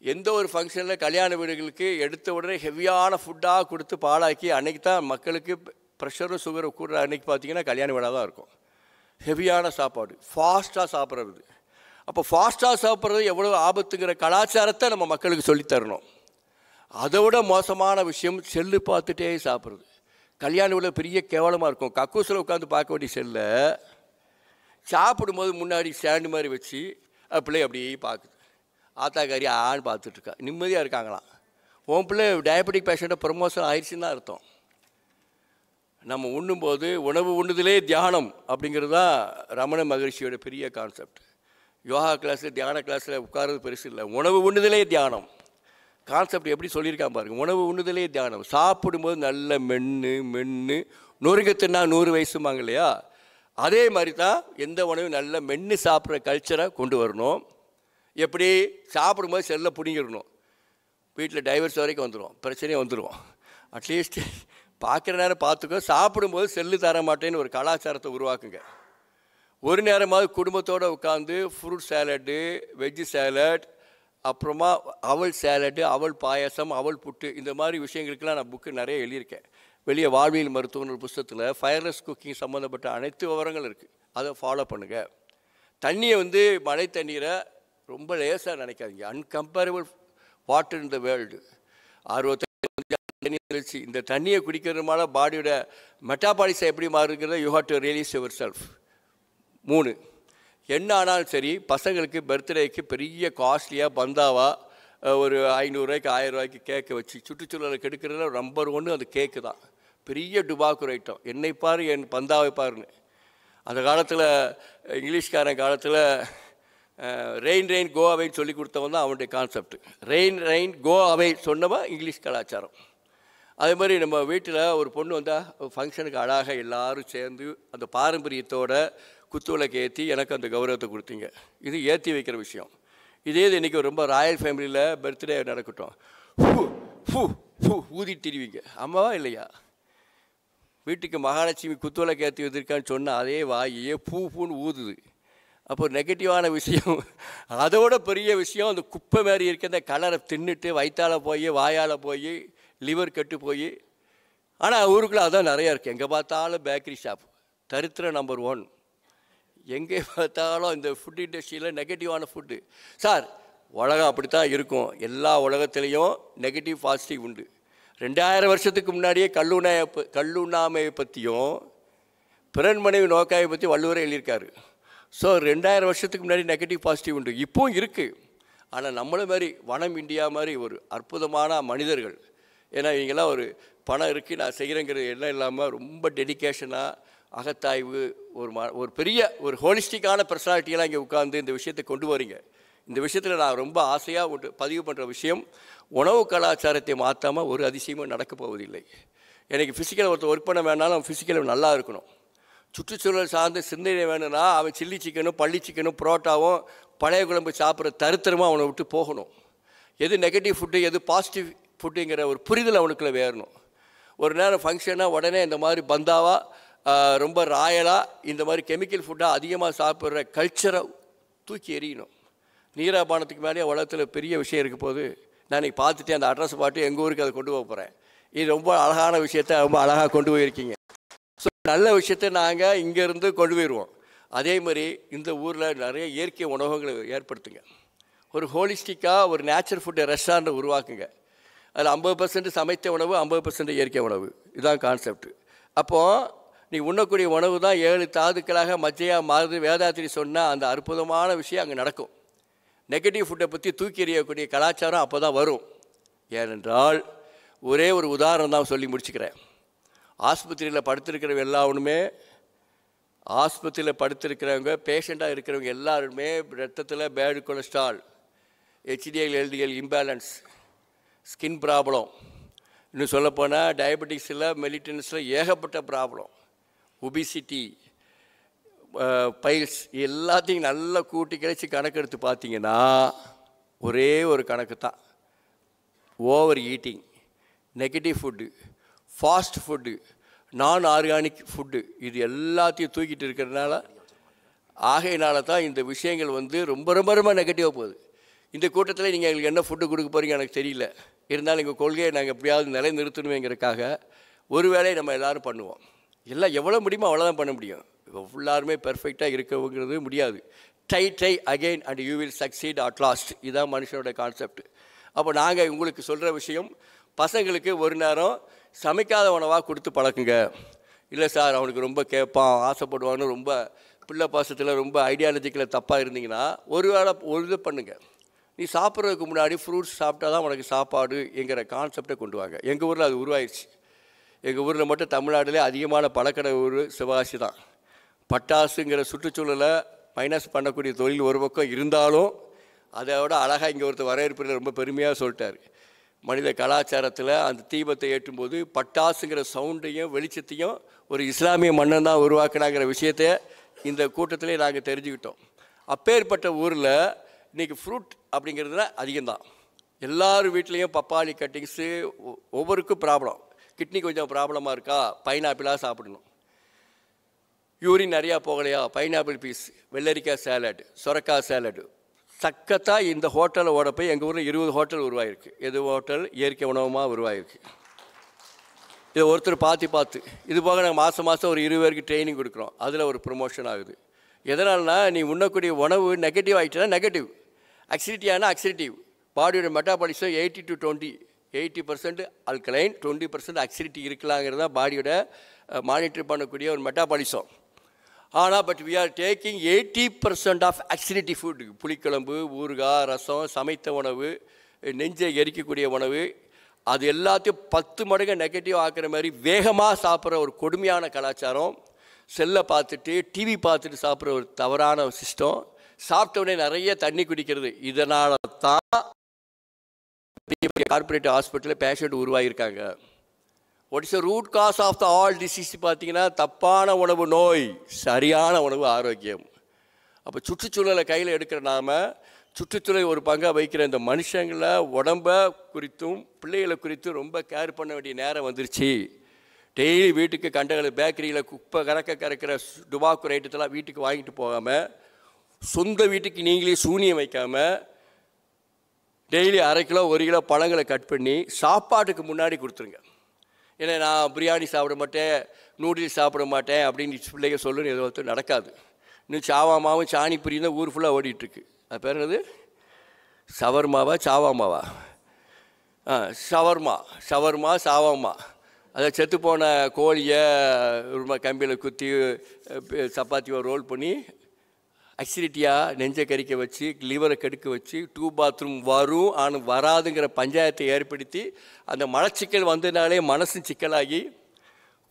எந்த ஒரு ஃபங்க்ஷனில் கல்யாண வீடுகளுக்கு எடுத்த உடனே ஹெவியான ஃபுட்டாக கொடுத்து பாழாக்கி அன்றைக்கி தான் மக்களுக்கு ப்ரெஷரும் சுகரும் கூடுற அன்றைக்கி பார்த்திங்கன்னா கல்யாண வீடாக தான் இருக்கும். ஹெவியான சாப்பாடு, ஃபாஸ்ட்டாக சாப்பிட்றது. அப்போ ஃபாஸ்ட்டாக சாப்பிட்றது எவ்வளோ ஆபத்துங்கிற கலாச்சாரத்தை நம்ம மக்களுக்கு சொல்லித்தரணும். அதை விட மோசமான விஷயம் செல்லு பார்த்துட்டே சாப்பிட்றது. கல்யாண வீட்டில் பெரிய கேவலமாக இருக்கும். கக்கூசில் உட்காந்து பார்க்க வேண்டிய செல்லை சாப்பிடும்போது முன்னாடி ஸ்டாண்டு மாதிரி வச்சு பிள்ளை அப்படியே பார்க்குது. ஆத்தாக்காரி ஆன்னு பார்த்துட்ருக்கா, நிம்மதியாக இருக்காங்களாம். உன் பிள்ளை டயபெட்டிக் பேஷண்ட்டை ப்ரமோஷன் ஆயிடுச்சுன்னு தான் அர்த்தம். நம்ம உண்ணும்போது உணவு உண்ணுதலே தியானம் அப்படிங்கிறது தான் ரமண மகரிஷியோட பெரிய கான்செப்ட். யோகா கிளாஸில் தியான கிளாஸில் உட்கார்றது பெருசு இல்லை, உணவு உண்ணுதலே தியானம். கான்செப்ட் எப்படி சொல்லியிருக்கான் பாருங்கள். உணவு உண்ணுதலே தியானம். சாப்பிடும்போது நல்ல மென்று நொறுங்கத்துனா 100 வயசுமாங்க இல்லையா? அதே மாதிரி தான் எந்த உணவும் நல்ல மென்று சாப்பிட்ற கல்ச்சரை கொண்டு வரணும். எப்படி? சாப்பிடும்போது செல்லை பிடிங்கிடணும். வீட்டில் டைவர்ஸ் வரைக்கும் வந்துடும், பிரச்சனையும் வந்துடும். அட்லீஸ்ட் பார்க்குற நேரம் பார்த்துக்கோ, சாப்பிடும்போது செல்லு தர மாட்டேன்னு ஒரு கலாச்சாரத்தை உருவாக்குங்க. ஒரு நேரமாவது குடும்பத்தோடு உட்காந்து ஃப்ரூட் சேலட்டு, வெஜ்ஜு சேலட், அப்புறமா அவல் சேலட்டு, அவல் பாயசம், அவல் புட்டு, இந்த மாதிரி விஷயங்களுக்கெல்லாம் நான் புக்கு நிறைய எழுதியிருக்கேன். வெளியே வாழ்வியல் மருத்துவம்னு ஒரு புத்தகத்தில் ஃபயர்லெஸ் குக்கிங் சம்மந்தப்பட்ட அனைத்து விவரங்கள் இருக்குது. அதை ஃபாலோ பண்ணுங்கள். தண்ணியை மழை தண்ணீரை ரொம்ப லேசாக நினைக்காதீங்க. Uncomparable water in the world. 60 தண்ணி இருந்துச்சு. இந்த தண்ணியை குடிக்கிறதுனால பாடியோட மெட்டாபாலிசம் எப்படி மாறுங்கிறத you have to realise your self. 3, என்ன ஆனாலும் சரி, பசங்களுக்கு பர்த்டேக்கு பெரிய காஸ்ட்லியாக பந்தாவாக ஒரு 500 ரூபாய்க்கு 1000 ரூபாய்க்கு கேக்கை வச்சு சுற்றுச்சூழலை கெடுக்கிறதுல நம்பர் 1 அந்த கேக்கு தான். பெரிய டுபாக்கூர் ஐட்டம். என்னை பாரு என் பந்தாவை பாருன்னு. அந்த காலத்தில் இங்கிலீஷ்காரன் காலத்தில் ரெயின் கோ அவைன்னு சொல்லி கொடுத்தவன் தான் அவனுடைய கான்செப்ட். ரெயின் கோ அவை சொன்னவன் இங்கிலீஷ் கலாச்சாரம். அதே மாதிரி நம்ம வீட்டில் ஒரு பொண்ணு வந்தால் ஃபங்க்ஷனுக்கு அழகாக எல்லோரும் சேர்ந்து அந்த பாரம்பரியத்தோட குத்துவிளக்கு ஏற்றி எனக்கு அந்த கௌரவத்தை கொடுத்தீங்க. இது ஏற்றி வைக்கிற விஷயம். இதே இது இன்றைக்கி ரொம்ப ராயல் ஃபேமிலியில் பர்த்டே நடக்கட்டும், ஊதிட்டு திரிவிங்க. அம்மாவா இல்லையா? வீட்டுக்கு மகாலட்சுமி குத்துவிளக்கு ஏற்றி வந்திருக்கான்னு சொன்னால் அதே வாயே பூன்னு ஊதுது. அப்போ நெகட்டிவான விஷயம். அதோட பெரிய விஷயம் அந்த குப்பை மாதிரி இருக்க அந்த கலரை தின்னுட்டு வயிற்றால் போய் வாயால் போய் லிவர் கெட்டு போய். ஆனால் ஊருக்குள்ளே அதான் நிறையா இருக்குது. எங்கே பார்த்தாலும் பேக்கரி ஷாப். தரித்திரம் நம்பர் 1. எங்கே பார்த்தாலும் இந்த ஃபுட் இண்டஸ்ட்ரியில் நெகட்டிவான ஃபுட்டு. சார், உலகம் அப்படி தான் இருக்கும். எல்லா உலகத்துலேயும் நெகட்டிவ் பாசிட்டிவ் உண்டு. 2000 வருஷத்துக்கு முன்னாடியே கல்லுண்ணாமையை பற்றியும் பிறன்மனைவி நோக்காயை பற்றி வள்ளுவரை எழுதியிருக்காரு. ஸோ 2000 வருஷத்துக்கு முன்னாடி நெகட்டிவ் பாசிட்டிவ் உண்டு, இப்போவும் இருக்குது. ஆனால் நம்மளை மாதிரி வனம் இந்தியா மாதிரி ஒரு அற்புதமான மனிதர்கள். ஏன்னா இவங்கெல்லாம் ஒரு பணம் இருக்குது நான் செய்கிறேங்கிறது எல்லாம் இல்லாமல் ரொம்ப டெடிக்கேஷனாக அகத்தாய்வு, ஒரு பெரிய ஒரு ஹோலிஸ்டிக்கான பர்சனாலிட்டியெல்லாம் இங்கே உட்காந்து இந்த விஷயத்தை கொண்டு வரீங்க. இந்த விஷயத்தில் நான் ரொம்ப ஆசையாக பதிவு பண்ணுற விஷயம், உணவு கலாச்சாரத்தை மாற்றாமல் ஒரு அதிசயமும் நடக்க போவதில்லை. எனக்கு ஃபிசிக்கல் ஒருத்தர் ஒர்க் பண்ண வேணாலும் ஃபிசிக்கல் நல்லா இருக்கணும். சுற்றுச்சூழல் சார்ந்த சிந்தனை வேணும்னா அவன் சில்லி சிக்கனும் பள்ளி சிக்கனும் புரோட்டாவும் பழைய குழம்பு சாப்பிட்ற தருத்திரமாக அவனை விட்டு போகணும். எது நெகட்டிவ் ஃபுட்டு எது பாசிட்டிவ் ஃபுட்டுங்கிற ஒரு புரிதல் அவனுக்குள்ளே வேறணும். ஒரு நேரம் ஃபங்க்ஷனாக உடனே இந்த மாதிரி பந்தாவாக ரொம்ப ராயலாக இந்த மாதிரி கெமிக்கல் ஃபுட்டாக அதிகமாக சாப்பிட்ற கல்ச்சரை தூக்கி எறியணும். நீராபானத்துக்கு மேலேயே உலகத்தில் பெரிய விஷயம் இருக்க போது நான் இன்றைக்கி பார்த்துட்டு அந்த அட்ரஸ் பாட்டு எங்கள் ஊருக்கு அதை கொண்டு போக போகிறேன். இது ரொம்ப அழகான விஷயத்தை ரொம்ப அழகாக கொண்டு போயிருக்கீங்க. ஸோ நல்ல விஷயத்தை நாங்கள் இங்கேருந்து கொண்டு போயிடுவோம். அதே மாதிரி இந்த ஊரில் நிறைய இயற்கை உணவகங்களை ஏற்படுத்துங்க. ஒரு ஹோலிஸ்டிக்காக ஒரு நேச்சுரல் ஃபுட்டு ரெஸ்டாரண்ட்டை உருவாக்குங்க. அதில் 50% சமைத்த உணவு, 50% இயற்கை உணவு. இதுதான் கான்செப்ட். அப்போது நீ உண்ணக்கூடிய உணவு தான் 7 தாதுக்களாக மஜ்ஜையாக மாறுது. வேதாத்திரி சொன்னால் அந்த அற்புதமான விஷயம் அங்கே நடக்கும். நெகட்டிவ் ஃபுட்டை பற்றி தூக்கி எறியக்கூடிய கலாச்சாரம் அப்போ தான் வரும். ஏனென்றால் ஒரே ஒரு உதாரணம் தான் சொல்லி முடிச்சுக்கிறேன். ஆஸ்பத்திரியில் படுத்திருக்கிறவங்க எல்லாருமே, ஆஸ்பத்திரியில் படுத்திருக்கிறவங்க பேஷண்ட்டாக இருக்கிறவங்க எல்லாருமே ரத்தத்தில் bad cholesterol, HDL LDL imbalance, skin problem, இன்னும் சொல்லப்போனால் டயபெட்டிக்ஸில் மெலிட்டன்ஸில் ஏகப்பட்ட ப்ராப்ளம், ஒபிசிட்டி, பைல்ஸ், எல்லாத்தையும் நல்லா கூட்டி கழிச்சு கணக்கெடுத்து பார்த்தீங்கன்னா ஒரே ஒரு கணக்கு தான். Over eating, negative food, fast food, நான் ஆர்கானிக் ஃபுட்டு, இது எல்லாத்தையும் தூக்கிட்டு இருக்கிறதுனால ஆகையினால தான் இந்த விஷயங்கள் ரொம்ப ரொம்ப ரொம்ப நெகட்டிவாக போகுது. இந்த கூட்டத்தில் நீங்கள் எங்களுக்கு என்ன ஃபுட்டு கொடுக்க போகிறீங்க எனக்கு தெரியல. இருந்தாலும் எங்கள் கொள்கையை நாங்கள் எப்படியாவது நிலை நிறுத்தணுங்கிறதுக்காக ஒரு வேலையை நம்ம எல்லோரும் பண்ணுவோம். எல்லாம் எவ்வளோ முடியுமோ அவ்வளோதான் பண்ண முடியும். எல்லாருமே பெர்ஃபெக்டாக இருக்கவுங்கிறது முடியாது. Try again and you will succeed at last. இதுதான் மனுஷனோட கான்செப்ட். அப்போ நாங்கள் உங்களுக்கு சொல்கிற விஷயம், பசங்களுக்கு ஒரு நேரம் சமைக்காத உணவாக கொடுத்து பழக்குங்க. இல்லை சார் அவனுக்கு ரொம்ப கேட்பான் ஆசைப்படுவான்னு ரொம்ப பிள்ளை பாசத்தில் ரொம்ப ஐடியாலஜிக்கில் தப்பாக இருந்தீங்கன்னா ஒரு இது பண்ணுங்கள். நீ சாப்பிட்றதுக்கு முன்னாடி ஃப்ரூட்ஸ் சாப்பிட்டா தான் உனக்கு சாப்பாடு என்கிற கான்செப்டை கொண்டு வாங்க. எங்கள் ஊரில் அது உருவாயிடுச்சு. எங்கள் ஊரில் மட்டும் தமிழ்நாட்டிலே அதிகமான பழக்கடை ஊர் சிவகாசி தான். பட்டாசுங்கிற சுற்றுச்சூழலை மைனஸ் பண்ணக்கூடிய தொழில் ஒரு பக்கம் இருந்தாலும் அதோட அழகாக இங்கே ஒருத்தர் வரவேற்பில் ரொம்ப பெருமையாக சொல்லிட்டார். மனித கலாச்சாரத்தில் அந்த தீபத்தை ஏற்றும்போது பட்டாசுங்கிற சவுண்டையும் வெளிச்சத்தையும் ஒரு இஸ்லாமிய மன்னன் தான் உருவாக்கினாங்கிற விஷயத்தை இந்த கூட்டத்திலே நாங்கள் தெரிஞ்சுக்கிட்டோம். அப்பேற்பட்ட ஊரில் இன்றைக்கி ஃப்ரூட் அப்படிங்கிறதுல அதிகம்தான். எல்லார் வீட்லேயும் பப்பாளி கட்டிங்ஸு, ஒவ்வொருக்கும் ப்ராப்ளம். கிட்னி கொஞ்சம் ப்ராப்ளமாக இருக்கா, பைனாப்பிளாக சாப்பிடணும். யூரின் நிறையா போகலையா, பைனாப்பிள் பீஸ், வெள்ளரிக்காய் சேலட், சொரக்காய் சேலடு. சக்கத்தாக இந்த ஹோட்டலில் ஓட போய் எங்கள் ஊரில் 20 ஹோட்டல் உருவாயிருக்கு. எது ஹோட்டல் இயற்கை உணவுமாக உருவாயிருக்கு. இதை ஒருத்தர் பார்த்து இது போக நாங்கள் மாதம் ஒரு 20 பேருக்கு ட்ரைனிங் கொடுக்குறோம். அதில் ஒரு ப்ரொமோஷன் ஆகுது. எதனால்னா நீ உண்ணக்கூடிய உணவு நெகட்டிவ் ஆகிட்டுனா நெகட்டிவ், அக்சிடிட்டியானா அக்சிடிட்டிவ். பாடியோட மெட்டாபாலிசம் 80 to 20, 80% அல்கலைன், 20% அக்சிடிட்டி இருக்கலாங்கிறது தான் பாடியோட மானிட்டர் பண்ணக்கூடிய ஒரு மெட்டாபாலிசம். ஆனால் but we are taking 80% of acidity food. புளிக்குழம்பு, ஊறுகாய், ரசம், சமைத்த உணவு, நெஞ்சை எரிக்கக்கூடிய உணவு, அது எல்லாத்தையும் 10 மடங்கு நெகட்டிவ் ஆக்குற மாதிரி வேகமாக சாப்பிட்ற ஒரு கொடுமையான கலாச்சாரம். செல்லை பார்த்துட்டு டிவி பார்த்துட்டு சாப்பிட்ற ஒரு தவறான சிஸ்டம். சாப்பிட்டவுடனே நிறைய தண்ணி குடிக்கிறது. இதனால தான் கார்பரேட் ஹாஸ்பிட்டலில் பேஷண்ட் உருவாகியிருக்காங்க. What is the root cause of the all disease பார்த்தீங்கன்னா, தப்பான உணவு நோய், சரியான உணவு ஆரோக்கியம். அப்போ சுற்றுச்சூழலை கையில் எடுக்கிற நாம் சுற்றுச்சூழலை ஒரு பங்காக வைக்கிற இந்த மனுஷங்களை உடம்பை குறித்தும் பிள்ளைகளை குறித்தும் ரொம்ப கேர் பண்ண வேண்டிய நேரம் வந்துருச்சு. டெய்லி வீட்டுக்கு கண்டகளை பேக்கரியில் குப்பை கறக்கிற டுபாக்கு ஐட்டத்தெல்லாம் வீட்டுக்கு வாங்கிட்டு போகாமல், சொந்த வீட்டுக்கு நீங்களே சூனியம் வைக்காமல், டெய்லி 1/2 கிலோ 1 கிலோ பழங்களை கட் பண்ணி சாப்பாட்டுக்கு முன்னாடி கொடுத்துருங்க. ஏன்னா நான் பிரியாணி சாப்பிட மாட்டேன், நூடுல்ஸ் சாப்பிட மாட்டேன் அப்படின்னு பிள்ளைங்க சொல்லணும். எது ஒருத்தர் நடக்காது. இன்னும் சாவாமாவும் சாணி புரியும் தான் ஊர் ஃபுல்லாக ஓடிட்டுருக்கு. அது பேர் என்னது, சவர்மாவா சாவாமாவா? ஷவர்மா சாவாமா. அதை செத்துப்போன கோழியை ரொம்ப கம்பியில் குத்தி சப்பாத்தியை ரோல் பண்ணி அசிடிட்டியாக நெஞ்சை கறிக்க வச்சு, லிவரை கெடுக்க வச்சு, 2 பாத்ரூம் வரும் ஆனால் வராதுங்கிற பஞ்சாயத்தை ஏற்படுத்தி, அந்த மலச்சிக்கல் வந்ததுனாலே மனசு சிக்கலாகி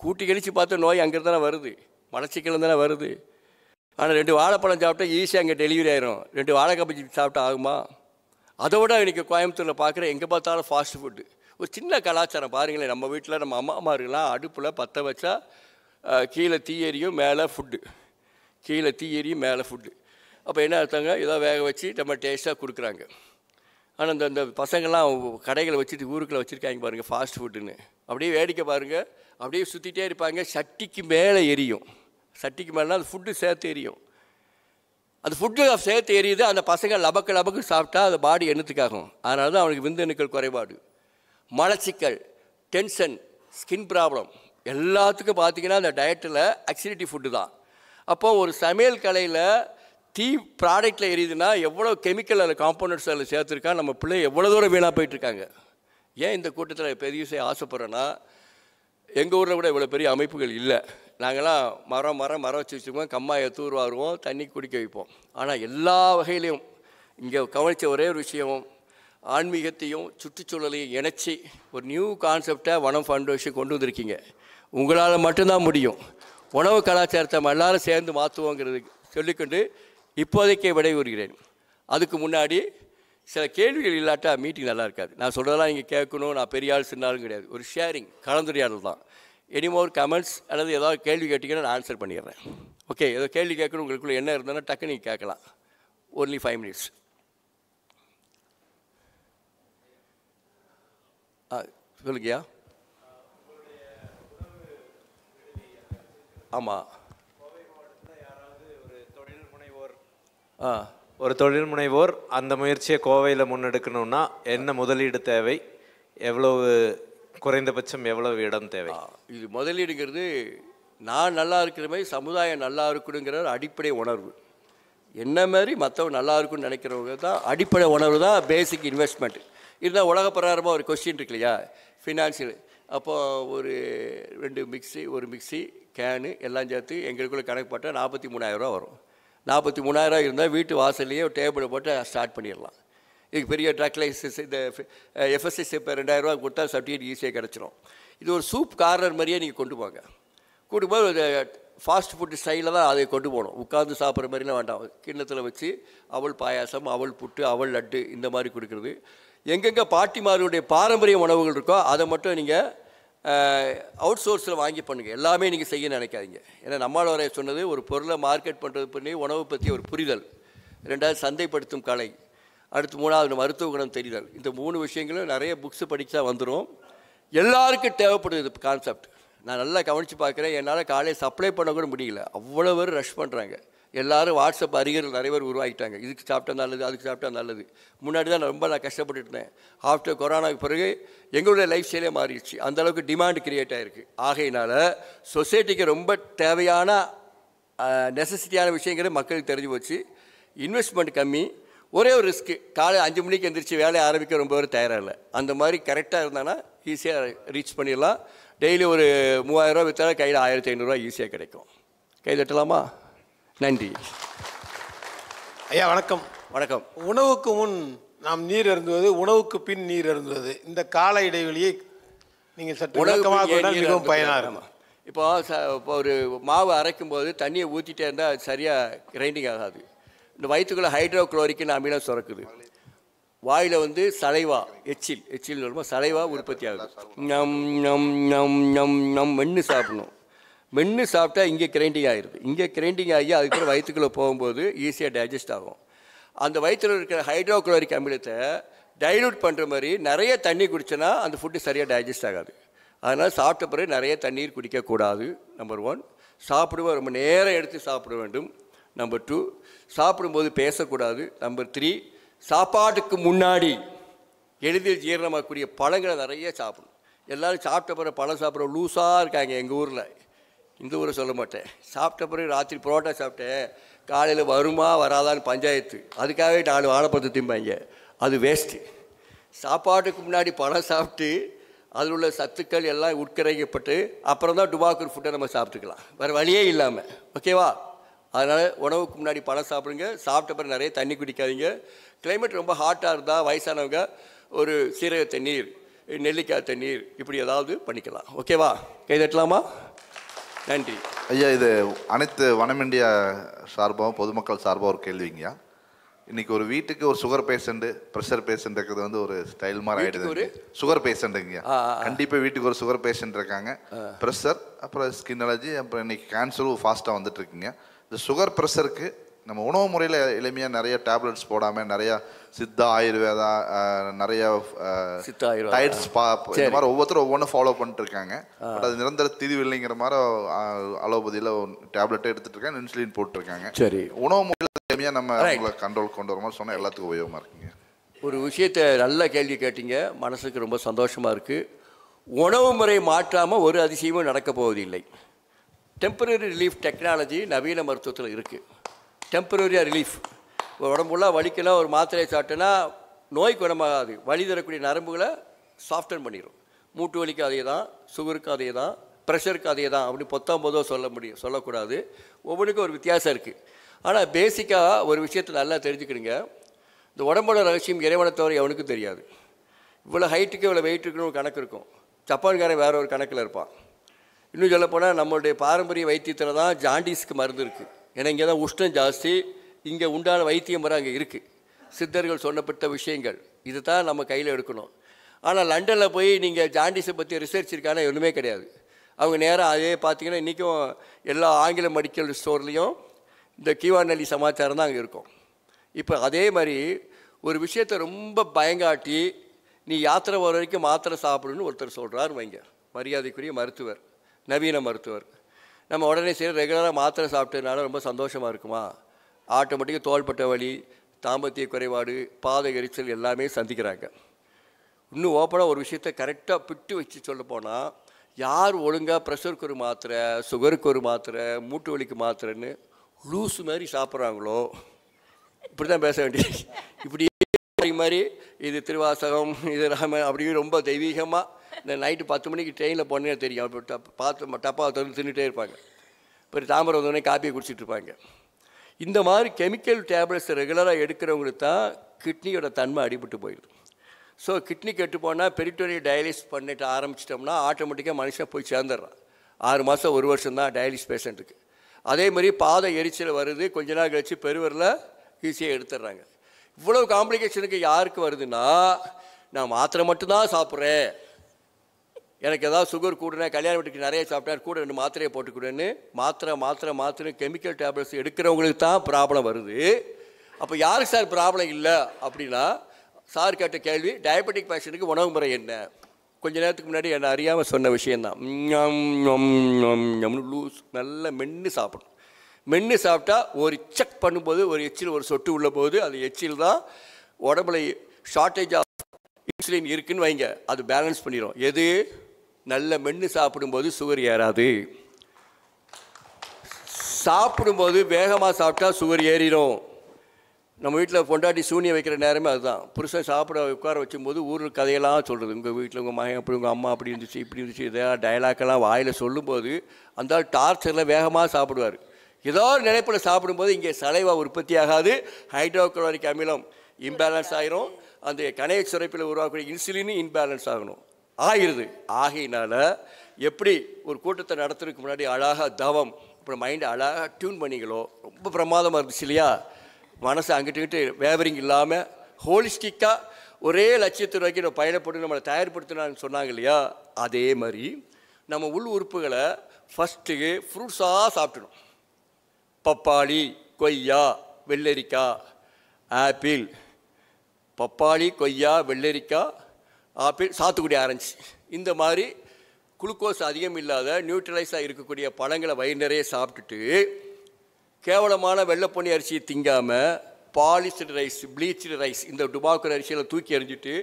கூட்டி கழித்து பார்த்தா நோய் அங்கே தானே வருது, மலச்சிக்கல் தானே வருது. ஆனால் 2 வாழைப்பழம் சாப்பிட்டா ஈஸியாக அங்கே டெலிவரி ஆயிரும். 2 வாழைக்காய் பஜ்ஜி சாப்பிட்டா ஆகுமா? அதை விட இன்றைக்கி கோயம்புத்தூரில் பார்க்குற எங்கே பார்த்தாலும் ஃபாஸ்ட் ஃபுட்டு. ஒரு சின்ன கலாச்சாரம் பாருங்களேன். நம்ம வீட்டில் நம்ம அம்மாமாருலாம் அடுப்பில் பற்ற வச்சா கீழே தீ எரியும், மேலே ஃபுட்டு, கீழே தீ எரியும், மேலே ஃபுட்டு. அப்போ என்ன அர்த்தங்க, ஏதோ வேக வச்சு நம்ம டேஸ்ட்டாக கொடுக்குறாங்க. ஆனால் இந்த பசங்கள்லாம் கடைகளை வச்சுட்டு ஊருக்குள்ளே வச்சுருக்காங்க பாருங்கள் ஃபாஸ்ட் ஃபுட்டுன்னு. அப்படியே வேடிக்கை பாருங்கள், அப்படியே சுற்றிட்டே இருப்பாங்க. சட்டிக்கு மேலே எரியும், சட்டிக்கு மேலேனா அது ஃபுட்டு சேர்த்து எரியும். அது ஃபுட்டு சேர்த்து எரியுது. அந்த பசங்க லபக்கு சாப்பிட்டா அது பாடி எண்ணத்துக்காகும். அதனால தான் அவனுக்கு விந்தணுக்கள் குறைபாடு, மலச்சிக்கல், டென்ஷன், ஸ்கின் ப்ராப்ளம் எல்லாத்துக்கும் பார்த்திங்கன்னா அந்த டயட்டில் அக்சிடிட்டி ஃபுட்டு தான். அப்போ ஒரு சமையல் கலையில் டீ ப்ராடக்டில் எரியுதுன்னா எவ்வளோ கெமிக்கல் அதில் காம்பவுண்டட்ஸ் அதில் சேர்த்துருக்கா, நம்ம பிள்ளை எவ்வளோ தூரம் வீணாக போயிட்டுருக்காங்க. ஏன் இந்த கூட்டத்தில் பெரிய விஷயம் ஆசைப்பட்றேன்னா, எங்கள் ஊரில் கூட இவ்வளோ பெரிய அமைப்புகள் இல்லை. நாங்கள்லாம் மரம் வச்சு வச்சுருக்கோம், கம்மாயை தூர்வாருவோம், தண்ணி குடிக்க வைப்போம். ஆனால் எல்லா வகையிலையும் இங்கே கவனித்த ஒரே ஒரு விஷயம், ஆன்மீகத்தையும் சுற்றுச்சூழலையும் இணைச்சி ஒரு நியூ கான்செப்டை வனம் ஃபவுண்டேஷன் கொண்டு வந்திருக்கீங்க. உங்களால் மட்டும்தான் முடியும். உணவு கலாச்சாரத்தை நம்ம எல்லோரும் சேர்ந்து மாற்றுவோங்கிறது சொல்லிக்கொண்டு இப்போதைக்கே விடைபெறுகிறேன். அதுக்கு முன்னாடி சில கேள்விகள் இல்லாட்டா மீட்டிங் நல்லா இருக்காது. நான் சொல்கிறதெல்லாம் நீங்கள் கேட்கணும், நான் பெரிய ஆள் சின்னாலும் கிடையாது. ஒரு ஷேரிங், கலந்துரையாடல் தான். எனிமோர் கமெண்ட்ஸ் அல்லது ஏதாவது கேள்வி கேட்டிங்கன்னா நான் ஆன்சர் பண்ணிடுறேன். ஓகே, ஏதோ கேள்வி கேட்கணும் உங்களுக்குள்ளே என்ன இருந்ததுன்னா டக்கு நீங்கள் கேட்கலாம். Only 5 minutes. சொல்லுங்கய்யா. ஆமாம், ஒரு தொழில் முனைவோர் அந்த முயற்சியை கோவையில் முன்னெடுக்கணும்னா என்ன முதலீடு தேவை, எவ்வளவு குறைந்தபட்சம் எவ்வளவு இடம் தேவை? இது முதலீடுங்கிறது நான் நல்லா இருக்கிற மாதிரி சமுதாயம் நல்லா இருக்கணுங்கிற ஒரு அடிப்படை உணர்வு. என்ன மாதிரி மற்றவங்க நல்லா இருக்குன்னு நினைக்கிறவங்க தான் அடிப்படை உணர்வு தான் பேசிக் இன்வெஸ்ட்மெண்ட். இதுதான் உலக பிரகாரமாக ஒரு கொஸ்டின் இருக்கு இல்லையா, ஃபினான்ஷியல். அப்போது ஒரு 2 மிக்ஸி, ஒரு மிக்ஸி கேனு எல்லாம் சேர்த்து எங்களுக்குள்ளே கணக்கு போட்டால் 43,000 ரூபா வரும். 43,000 இருந்தால் வீட்டு வாசல்லையே ஒரு டேபிளை போட்டு ஸ்டார்ட் பண்ணிடலாம். இதுக்கு பெரிய ட்ரக் லைசன்ஸ், இந்த எஃப்எஸ்எஸ் இப்போ 2,000 ரூபா கொடுத்தா சர்டிஃபிகேட் ஈஸியாக கிடச்சிரும். இது ஒரு சூப் கார்னர் மாதிரியே நீங்கள் கொண்டு போங்க. கூட்டும்போது ஒரு ஃபாஸ்ட் ஃபுட்டு ஸ்டைலில் தான் அதை கொண்டு போகணும். உட்காந்து சாப்பிட்ற மாதிரிலாம் வேண்டாம். கிண்ணத்தில் வச்சு அவல் பாயாசம், அவல் புட்டு, அவல் லட்டு இந்த மாதிரி கொடுக்குறது. எங்கெங்கே பாட்டிமார்களுடைய பாரம்பரிய உணவுகள் இருக்கோ அதை மட்டும் நீங்கள் அவுட் சோர்ஸில் வாங்கி பண்ணுங்கள். எல்லாமே நீங்கள் செய்ய நினைக்காதீங்க. ஏன்னா நம்மளோட சொன்னது ஒரு பொருளை மார்க்கெட் பண்ணுறது பண்ணி உணவு பற்றி ஒரு புரிதல், 2வது சந்தைப்படுத்தும் கலை, அடுத்து 3வது மருத்துவ குணம் தெரிதல். இந்த 3 விஷயங்களும் நிறைய புக்ஸ் படித்தா வந்துடும். எல்லாருக்கும் தேவைப்படுது இது கான்செப்ட். நான் நல்லா கவனித்து பார்க்குறேன். என்னால் காலையில் சப்ளை பண்ண கூட முடியல, அவ்வளோ பேர் ரஷ் பண்ணுறாங்க. எல்லோரும் வாட்ஸ்அப் அறிஞர்கள் நிறைய பேர் உருவாகிட்டாங்க. இதுக்கு சாப்பிட்டா நல்லது, அதுக்கு சாப்பிட்டா நல்லது. முன்னாடி தான் நான் கஷ்டப்பட்டுட்டு இருந்தேன். ஆஃப்டர் கொரோனாவுக்கு பிறகு எங்களுடைய லைஃப் ஸ்டைலே மாறிடுச்சு. அந்தளவுக்கு டிமாண்ட் கிரியேட் ஆகிருக்கு. ஆகையினால சொசைட்டிக்கு ரொம்ப தேவையான நெசசிட்டியான விஷயங்கிறது மக்களுக்கு தெரிஞ்சு போச்சு. இன்வெஸ்ட்மெண்ட் கம்மி, ஒரே ஒரு ரிஸ்க்கு, காலை 5 மணிக்கு எந்திரிச்சு வேலையை ஆரம்பிக்க ரொம்ப பேர் தயாராக இல்லை. அந்த மாதிரி கரெக்டாக இருந்தானா ஈஸியாக ரீச் பண்ணிடலாம். டெய்லி ஒரு 3000 ரூபா விற்றாலும் கையில் 1500 ஈஸியாக கிடைக்கும். கை தட்டலாமா? நன்றி ஐயா. வணக்கம். வணக்கம். உணவுக்கு முன் நாம் நீர் அருந்துவது, உணவுக்கு பின் நீர் அருந்துவது, இந்த கால இடைவெளியை நீங்கள் சற்று விளக்கமாக கொண்டால் மிகவும் பயனாக இருக்கும். இப்போ ஒரு மாவு அரைக்கும் போது தண்ணியை ஊற்றிட்டே இருந்தால் அது சரியாக கிரைண்டிங் ஆகாது. இந்த வயிற்றுக்குள்ளே ஹைட்ரோக்ளோரிக்னு அமிலம் சுரக்குது. வாயில் சலைவா எச்சில் வரும்போது சலைவா உற்பத்தி ஆகுது. நம் நம் நம் நம் நம் மென்று சாப்பிடணும். மென்று சாப்பிட்டா இங்கே கிரைண்டிங் ஆகிடுது. இங்கே கிரைண்டிங் ஆகி அதுக்கப்புறம் வயிற்றுக்குள்ளே போகும்போது ஈஸியாக டைஜஸ்ட் ஆகும். அந்த வயிற்றில் இருக்கிற ஹைட்ரோக்ளோரிக் அமிலத்தை டைல்யூட் பண்ணுற மாதிரி நிறைய தண்ணி குடிச்சோன்னா அந்த ஃபுட்டு சரியாக டைஜஸ்ட் ஆகாது. அதனால் சாப்பிட்ட பிறகு நிறைய தண்ணீர் குடிக்கக்கூடாது. நம்பர் 1. சாப்பிடுவோம் ரொம்ப நேரம் எடுத்து சாப்பிட வேண்டும். நம்பர் 2. சாப்பிடும்போது பேசக்கூடாது. நம்பர் 3. சாப்பாட்டுக்கு முன்னாடி எளிதில் ஜீரணமாகக்கூடிய பழங்களை நிறைய சாப்பிடணும். எல்லோரும் சாப்பிட்ட பிறகு பழம் சாப்பிட்ற லூஸாக இருக்காங்க எங்கள் ஊரில். இந்த ஊரை சொல்ல மாட்டேன். சாப்பிட்ட பிறகு ராத்திரி புரோட்டா சாப்பிட்டேன், காலையில் வருமா வராதான்னு பஞ்சாயத்து. அதுக்காகவே 4 வாழைப்பழத்தை திம்பாங்க. அது வேஸ்ட்டு. சாப்பாட்டுக்கு முன்னாடி பழம் சாப்பிட்டு அதில் உள்ள சத்துக்கள் எல்லாம் உட்கரைக்கப்பட்டு அப்புறம் தான் டுபாக்கூர் ஃபுட்டை நம்ம சாப்பிட்டுக்கலாம், வேறு வழியே இல்லாமல். ஓகேவா? அதனால் உணவுக்கு முன்னாடி பழம் சாப்பிடுங்க. சாப்பிட்ட பிறகு நிறைய தண்ணி குடிக்காதீங்க. கிளைமேட் ரொம்ப ஹாட்டாக இருந்தால் வயசானவங்க ஒரு சீரக தண்ணீர், நெல்லிக்காய் தண்ணீர் இப்படி ஏதாவது பண்ணிக்கலாம். ஓகேவா? கை தட்டலாமா? நன்றி ஐயா. இது அனைத்து வனம் இந்தியா சார்பாகவும் பொதுமக்கள் சார்பாக ஒரு கேள்விங்கய்யா. இன்னைக்கு ஒரு வீட்டுக்கு ஒரு சுகர் பேஷண்ட்டு, ப்ரெஷர் பேஷண்ட் இருக்கிறது ஒரு ஸ்டைல் மாதிரி ஆகிடுது. சுகர் பேஷண்ட்டுங்கய்யா, கண்டிப்பாக வீட்டுக்கு ஒரு சுகர் பேஷண்ட் இருக்காங்க. ப்ரெஷர், அப்புறம் ஸ்கின் அலர்ஜி, அப்புறம் இன்னைக்கு கேன்சரும் ஃபாஸ்ட்டாக வந்துட்டு இருக்குங்க. இந்த சுகர் ப்ரெஷருக்கு நம்ம உணவு முறையில் எளிமையாக நிறைய டேப்லெட்ஸ் போடாமல் நிறையா சித்தா, ஆயுர்வேதா, நிறைய டயட்ஸ் இந்த மாதிரி ஒவ்வொருத்தரும் ஒவ்வொன்றும் ஃபாலோ பண்ணிட்டு இருக்காங்க. பட் அது நிரந்தர தீர்வு இல்லைங்கிற மாதிரி அலோபதியில் டேப்லெட்டே எடுத்துட்டு இருக்காங்க, இன்சுலின் போட்டுருக்காங்க. சரி, உணவு முறையில் எளிமையாக நம்ம அவங்களை கண்ட்ரோல் கொண்டு வர மாதிரி சொன்னால் எல்லாத்துக்கும் உபயோகமாக இருக்குங்க. ஒரு விஷயத்தை நல்ல கேள்வி கேட்டீங்க, மனசுக்கு ரொம்ப சந்தோஷமாக இருக்குது. உணவு முறை மாற்றாமல் ஒரு அதிசயமும் நடக்க போவதில்லை. டெம்பரரி ரிலீஃப் டெக்னாலஜி நவீன மருத்துவத்தில் இருக்குது. டெம்பரரியாக ரிலீஃப், உடம்புலாம் வலிக்கலாம், ஒரு மாத்திரையை சாப்பிட்டேன்னா நோய் குணமாகாது, வலி தரக்கூடிய நரம்புகளை சாஃப்டன் பண்ணிடும். மூட்டு வலிக்கு அதே தான், சுகருக்கு அதே தான், ப்ரெஷருக்கு அதே தான். அப்படி பொத்தாம்போதோ சொல்லக்கூடாது. ஒவ்வொன்றுக்கும் ஒரு வித்தியாசம் இருக்குது. ஆனால் பேசிக்காக ஒரு விஷயத்தை நல்லா தெரிஞ்சுக்கிடுங்க. இந்த உடம்போட ரகசியம் இறைவனை தவிர எவனுக்கும் தெரியாது. இவ்வளோ ஹைட்டுக்கு இவ்வளோ வெயிட் இருக்குன்னு ஒரு கணக்கு இருக்கும். ஜப்பான்காரன் வேறு ஒரு கணக்கில் இருப்பான். இன்னும் சொல்லப்போனால் நம்மளுடைய பாரம்பரிய வைத்தியத்தில் தான் ஜாண்டிஸ்க்கு மருந்து இருக்குது. ஏன்னா இங்கே தான் உஷ்ணம் ஜாஸ்தி, இங்கே உண்டான வைத்தியம் வர அங்கே இருக்குது. சித்தர்கள் சொன்னப்பட்ட விஷயங்கள் இது தான் நம்ம கையில் எடுக்கணும். ஆனால் லண்டனில் போய் நீங்கள் ஜாண்டிஸை பற்றி ரிசர்ச் இருக்கானா ஒன்றுமே கிடையாது. அவங்க நேராக அதே பார்த்தீங்கன்னா இன்றைக்கும் எல்லா ஆங்கில மெடிக்கல் ஸ்டோர்லேயும் இந்த கீவாநெல்லி சமாச்சாரம் தான் அங்கே இருக்கும். இப்போ அதே மாதிரி ஒரு விஷயத்தை ரொம்ப பயங்காட்டி நீ யாத்திரை வர வரைக்கும் மாத்திரை சாப்பிடுன்னு ஒருத்தர் சொல்கிறார் வைங்க, மரியாதைக்குரிய மருத்துவர், நவீன மருத்துவர். நம்ம உடனே சரி ரெகுலராக மாத்திரை சாப்பிட்டதுனால ரொம்ப சந்தோஷமாக இருக்குமா? ஆட்டோமேட்டிக்காக தோள்பட்ட வலி, தாம்பத்திய குறைபாடு, பாத எரிச்சல் எல்லாமே சந்திக்கிறாங்க. இன்னும் ஓப்பனாக ஒரு விஷயத்தை கரெக்டாக பிட்டு வச்சு சொல்ல போனால், யார் ஒழுங்காக ப்ரெஷருக்கு ஒரு மாத்திரை, சுகருக்கு ஒரு மாத்திரை, மூட்டு வலிக்கு மாத்திரைன்னு லூஸு மாதிரி சாப்பிட்றாங்களோ, இப்படி தான் பேச வேண்டியது. இப்படி மாதிரி இது திருவாசகம், இது ராமன் அப்படி ரொம்ப தெய்வீகமாக இந்த நைட்டு 10 மணிக்கு ட்ரெயினில் போனே தெரியும். அப்போ பார்த்து டப்பாவை திறந்து தின்னுட்டே இருப்பாங்க. இப்போ தாம்பரம் வந்தோடனே காப்பியை குடிச்சிட்டு இருப்பாங்க. இந்த மாதிரி கெமிக்கல் டேப்லெட்ஸ் ரெகுலராக எடுக்கிறவங்களுக்கு தான் கிட்னியோட தன்மை அடிபட்டு போயிடுது. ஸோ கிட்னி கெட்டு போனால் பெரிட்டோரியல் டயாலிஸ் பண்ணிட்டு ஆரம்பிச்சிட்டோம்னா ஆட்டோமேட்டிக்காக மனுஷன் போய் சேர்ந்துடுறான். 6 மாதம் 1 வருஷம் தான் டயாலிஸ் பேஷண்ட்டுக்கு. அதே மாதிரி பாத எரிச்சல் வருது, கொஞ்ச நாள் கழிச்சு பெருவரில் ஈஸியாக எடுத்துடுறாங்க. இவ்வளோ காம்ப்ளிகேஷனுக்கு யாருக்கு வருதுன்னா, நான் மாத்திரை மட்டும்தான் சாப்பிட்றேன், எனக்கு ஏதாவது சுகர் கூடுனா கல்யாண வீட்டுக்கு நிறைய சாப்பிட்டா கூட 2 மாத்திரையை போட்டுக்கூடன்னு மாத்திரை கெமிக்கல் டேப்லெட்ஸ் எடுக்கிறவங்களுக்கு தான் ப்ராப்ளம் வருது. அப்போ யாருக்கு சார் ப்ராப்ளம் இல்லை அப்படின்னா, சார் கேட்ட கேள்வி டயபெட்டிக் பேஷண்ட்டுக்கு உணவு முறை என்ன? கொஞ்ச நேரத்துக்கு முன்னாடி என்னை அறியாமல் சொன்ன விஷயந்தான். லூஸ் நல்லா மென்று சாப்பிடணும். மென்று சாப்பிட்டா ஒரு செக் பண்ணும்போது ஒரு எச்சில் ஒரு சொட்டு உள்ள போது அது எச்சில் தான் உடம்புல ஷார்ட்டேஜ் ஆஃப் இன்சுலின் இருக்குன்னு வைங்க, அது பேலன்ஸ் பண்ணிடும். எது? நல்ல மென்று சாப்பிடும்போது சுகர் ஏறாது. சாப்பிடும்போது வேகமாக சாப்பிட்டா சுகர் ஏறிடும். நம்ம வீட்டில் பொண்டாட்டி சூனியம் வைக்கிற நேரமே அதுதான். புருஷன் சாப்பிட உட்கார வச்சும்போது ஊரில் கதையெல்லாம் சொல்கிறது. உங்கள் வீட்டில் உங்கள் மகன் அப்படி, உங்கள் அம்மா அப்படி இருந்துச்சு, இப்படி இருந்துச்சு, இதெல்லாம் டயலாக்கெல்லாம் வாயில் சொல்லும்போது அந்த டார்ச்சரில் வேகமாக சாப்பிடுவார். ஏதோ ஒரு நினைப்பில் சாப்பிடும்போது இங்கே சலைவா உற்பத்தி ஆகாது, ஹைட்ரோக்ளோரிக் அமிலம் இம்பேலன்ஸ் ஆகிரும். அந்த கணைய சுரப்பில் உருவாக்கக்கூடிய இன்சுலினும் இன்பேலன்ஸ் ஆகணும், ஆகிருது. ஆகையினால எப்படி ஒரு கூட்டத்தை நடத்துறதுக்கு முன்னாடி அழகாக தவம், அப்புறம் மைண்டை அழகாக டியூன் பண்ணிங்களோ, ரொம்ப பிரமாதமாக இருந்துச்சு இல்லையா? மனசு அங்கிட்டு வேவரிங் இல்லாமல் ஹோலிஸ்டிக்காக ஒரே லட்சியத்தை நோக்கி நம்ம பயணப்பட்டு நம்மளை தயார்படுத்தினான்னு சொன்னாங்க இல்லையா? அதே மாதிரி நம்ம உள் உறுப்புகளை ஃபஸ்ட்டு ஃப்ரூட்ஸாக சாப்பிடணும். பப்பாளி, கொய்யா, வெள்ளரிக்காய், ஆப்பிள். பப்பாளி, கொய்யா, வெள்ளரிக்காய், ஆப்பிள், சாத்துக்குடி, ஆரஞ்சு. இந்த மாதிரி குளுக்கோஸ் அதிகம் இல்லாத நியூட்ரலைஸாக இருக்கக்கூடிய பழங்களை வயிறு நிறைய சாப்பிட்டுட்டு கேவலமான வெள்ளைப்பொன்னி அரிசியை திங்காமல் பாலிஸ்டு ரைஸ், ப்ளீச்டு ரைஸ், இந்த டுபாக்கர் அரிசியில் தூக்கி எறிஞ்சிட்டு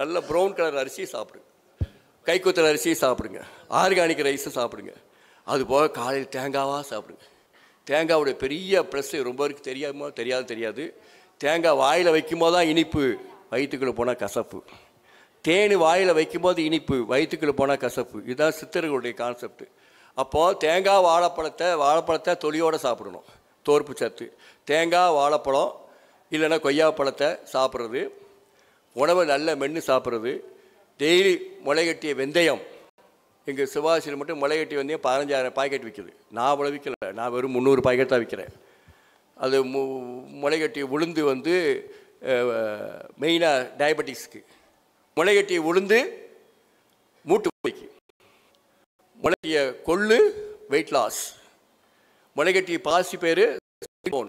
நல்ல ப்ரௌன் கலர் அரிசியை சாப்பிடுங்க. கைக்குத்தல் அரிசியை சாப்பிடுங்க. ஆர்கானிக் ரைஸை சாப்பிடுங்க. அதுபோக காலையில் தேங்காவாக சாப்பிடுங்க. தேங்காவோட பெரிய ப்ளஸ் ரொம்ப பேருக்கு தெரியாது. தேங்காய் வாயில் வைக்கும்போது தான் இனிப்பு, வயிற்றுக்குள்ளே போனால் கசப்பு. தேன் வாயில் வைக்கும்போது இனிப்பு, வயிற்றுக்குள்ளே போனால் கசப்பு. இதுதான் சித்தர்களுடைய கான்செப்ட். அப்போது தேங்காய் வாழைப்பழத்தை தொலியோடு சாப்பிடணும், தோற்பு சத்து. தேங்காய், வாழைப்பழம் இல்லைன்னா கொய்யாப்பழத்தை சாப்பிட்றது, உணவை நல்ல மென்று சாப்பிட்றது. டெய்லி முளைகட்டிய வெந்தயம், எங்கள் சிவாசியில் மட்டும் முளைகட்டிய வெந்தயம் 15,000 பாக்கெட் விற்கிது. நான் அவ்வளோ விற்கலை, நான் வெறும் 300 பாக்கெட் தான் விற்கிறேன். அது முளைகட்டிய உளுந்து வந்து மெயினாக டயபெட்டிக்ஸ்க்கு. முளைகட்டிய உளுந்து மூட்டு வலிக்கு, முளைகட்டிய கொள்ளு வெயிட் லாஸ், முளைகட்டிய பாசி பேர் போன்.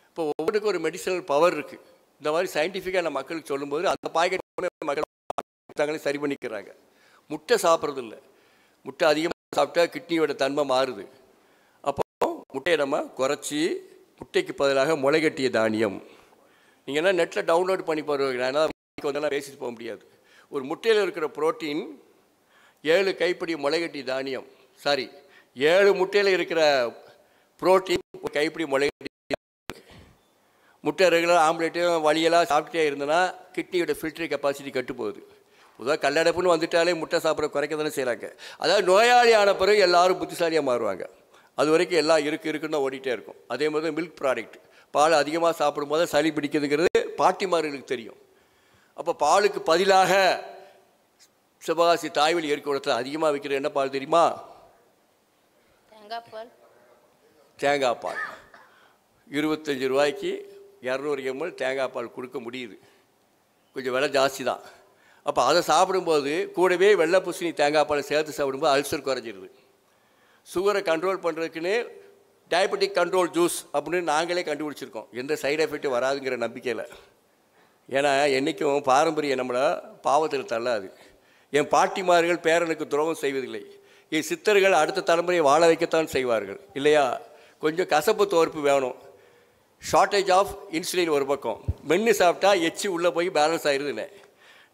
இப்போ ஒவ்வொன்றுக்கும் ஒரு மெடிசனல் பவர் இருக்குது. இந்த மாதிரி சயின்டிஃபிக்காக நம்ம மக்களுக்கு சொல்லும்போது அந்த பாக்கெட் மக்கள் தாங்களே சரி பண்ணிக்கிறாங்க. முட்டை சாப்பிட்றது இல்லை. முட்டை அதிகமாக சாப்பிட்டா கிட்னியோட தன்மை மாறுது. அப்போ முட்டையை நம்ம குறைச்சி முட்டைக்கு பதிலாக முளைகட்டிய தானியம். நீங்கள் என்ன நெட்டில் டவுன்லோட் பண்ணி போடுவீங்க, நான் வந்தெல்லாம் பேசிட்டு போக முடியாது. ஒரு முட்டையில் இருக்கிற புரோட்டீன் 7 கைப்பிடி முளைகட்டிய தானியம், 7 முட்டையில் இருக்கிற புரோட்டீன் ஒரு கைப்பிடி முளைகட்டி. முட்டை ரெகுலர் ஆம்லேட்டும் வழியெல்லாம் சாப்பிட்டே இருந்தோன்னா கிட்னியோட ஃபில்டரி கெப்பாசிட்டி கட்டு போகுது. பொதுவாக கல்லடைப்புன்னு வந்துட்டாலே முட்டை சாப்பிட்ற குறைக்க தானே செய்கிறாங்க. அதாவது நோயாளி ஆன பிறகு எல்லோரும் புத்திசாலியாக மாறுவாங்க. அது வரைக்கும் எல்லாம் இருக்குன்னு தான் ஓடிட்டே இருக்கும். அதே மாதிரி தான் மில்க் ப்ராடக்ட், பால் அதிகமாக சாப்பிடும்போது சளி பிடிக்குதுங்கிறது பாட்டிமார்களுக்கு தெரியும். அப்போ பாலுக்கு பதிலாக சிவகாசி தாய்வழி இயற்கை உரத்தில் அதிகமாக விற்கிற என்ன பால் தெரியுமா? தேங்காய் பால். 25 ரூபாய்க்கு 200 ml தேங்காய் பால் கொடுக்க முடியுது. கொஞ்சம் விலை ஜாஸ்தி தான். அப்போ அதை சாப்பிடும்போது கூடவே வெள்ளை பூசணி தேங்காய் பாலை சேர்த்து சாப்பிடும்போது அல்சர் குறைஞ்சிருது. சுகரை கண்ட்ரோல் பண்ணுறதுக்குன்னு டயபெட்டிக் கண்ட்ரோல் ஜூஸ் அப்படின்னு நாங்களே கண்டுபிடிச்சிருக்கோம், எந்த சைடு எஃபெக்ட்டும் வராதுங்கிற நம்பிக்கையில். ஏன்னா என்றைக்கும் பாரம்பரியம் நம்மளை பாவத்தில் தள்ளாது. என் பாட்டிமார்கள் பேரனுக்கு துரோகம் செய்வதில்லை. என் சித்தர்கள் அடுத்த தலைமுறையை வாழ வைக்கத்தான் செய்வார்கள் இல்லையா? கொஞ்சம் கசப்பு தோற்பு வேணும். ஷார்ட்டேஜ் ஆஃப் இன்சுலின் ஒரு பக்கம், மென்று சாப்பிட்டா எச்சி உள்ளே போய் பேலன்ஸ் ஆகிடுதுன்னு.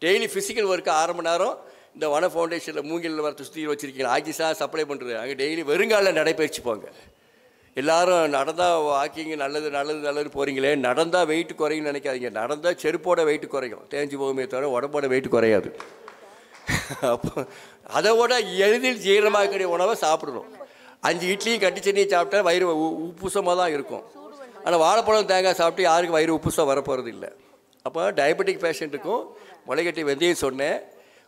டெய்லி ஃபிசிக்கல் ஒர்க்கு 1/2 மணி நேரம் இந்த வன ஃபவுண்டேஷனில் மூங்கில் வரத்தை சுற்றி வச்சுருக்கீங்க, ஆக்கிஸாக சப்ளை பண்ணுறது. அங்கே டெய்லி வெறுங்காலில் நடைபயிற்சி போங்க. எல்லோரும் நடந்தால் வாக்கிங் நல்லது போகிறீங்களே, நடந்தால் வெயிட் குறையும்னு நினைக்காதீங்க. நடந்தால் செருப்போட வெயிட் குறையும், தேஞ்சு போகுமே தவிர உடம்போட வெயிட் குறையாது. அப்போ அதை விட எளிதில் ஜீரணமாக்கக்கூடிய உணவை சாப்பிடணும். 5 இட்லியும் கட்டி சட்னியும் சாப்பிட்டா வயிறு உப்புசமாக தான் இருக்கும். ஆனால் வாழைப்பழம் தேங்காய் சாப்பிட்டு யாருக்கும் வயிறு உப்புசம் வரப்போகிறது இல்லை. அப்போ டயபெட்டிக் பேஷண்ட்டுக்கும் முளைகட்டி வெந்தயம் சொன்னேன்,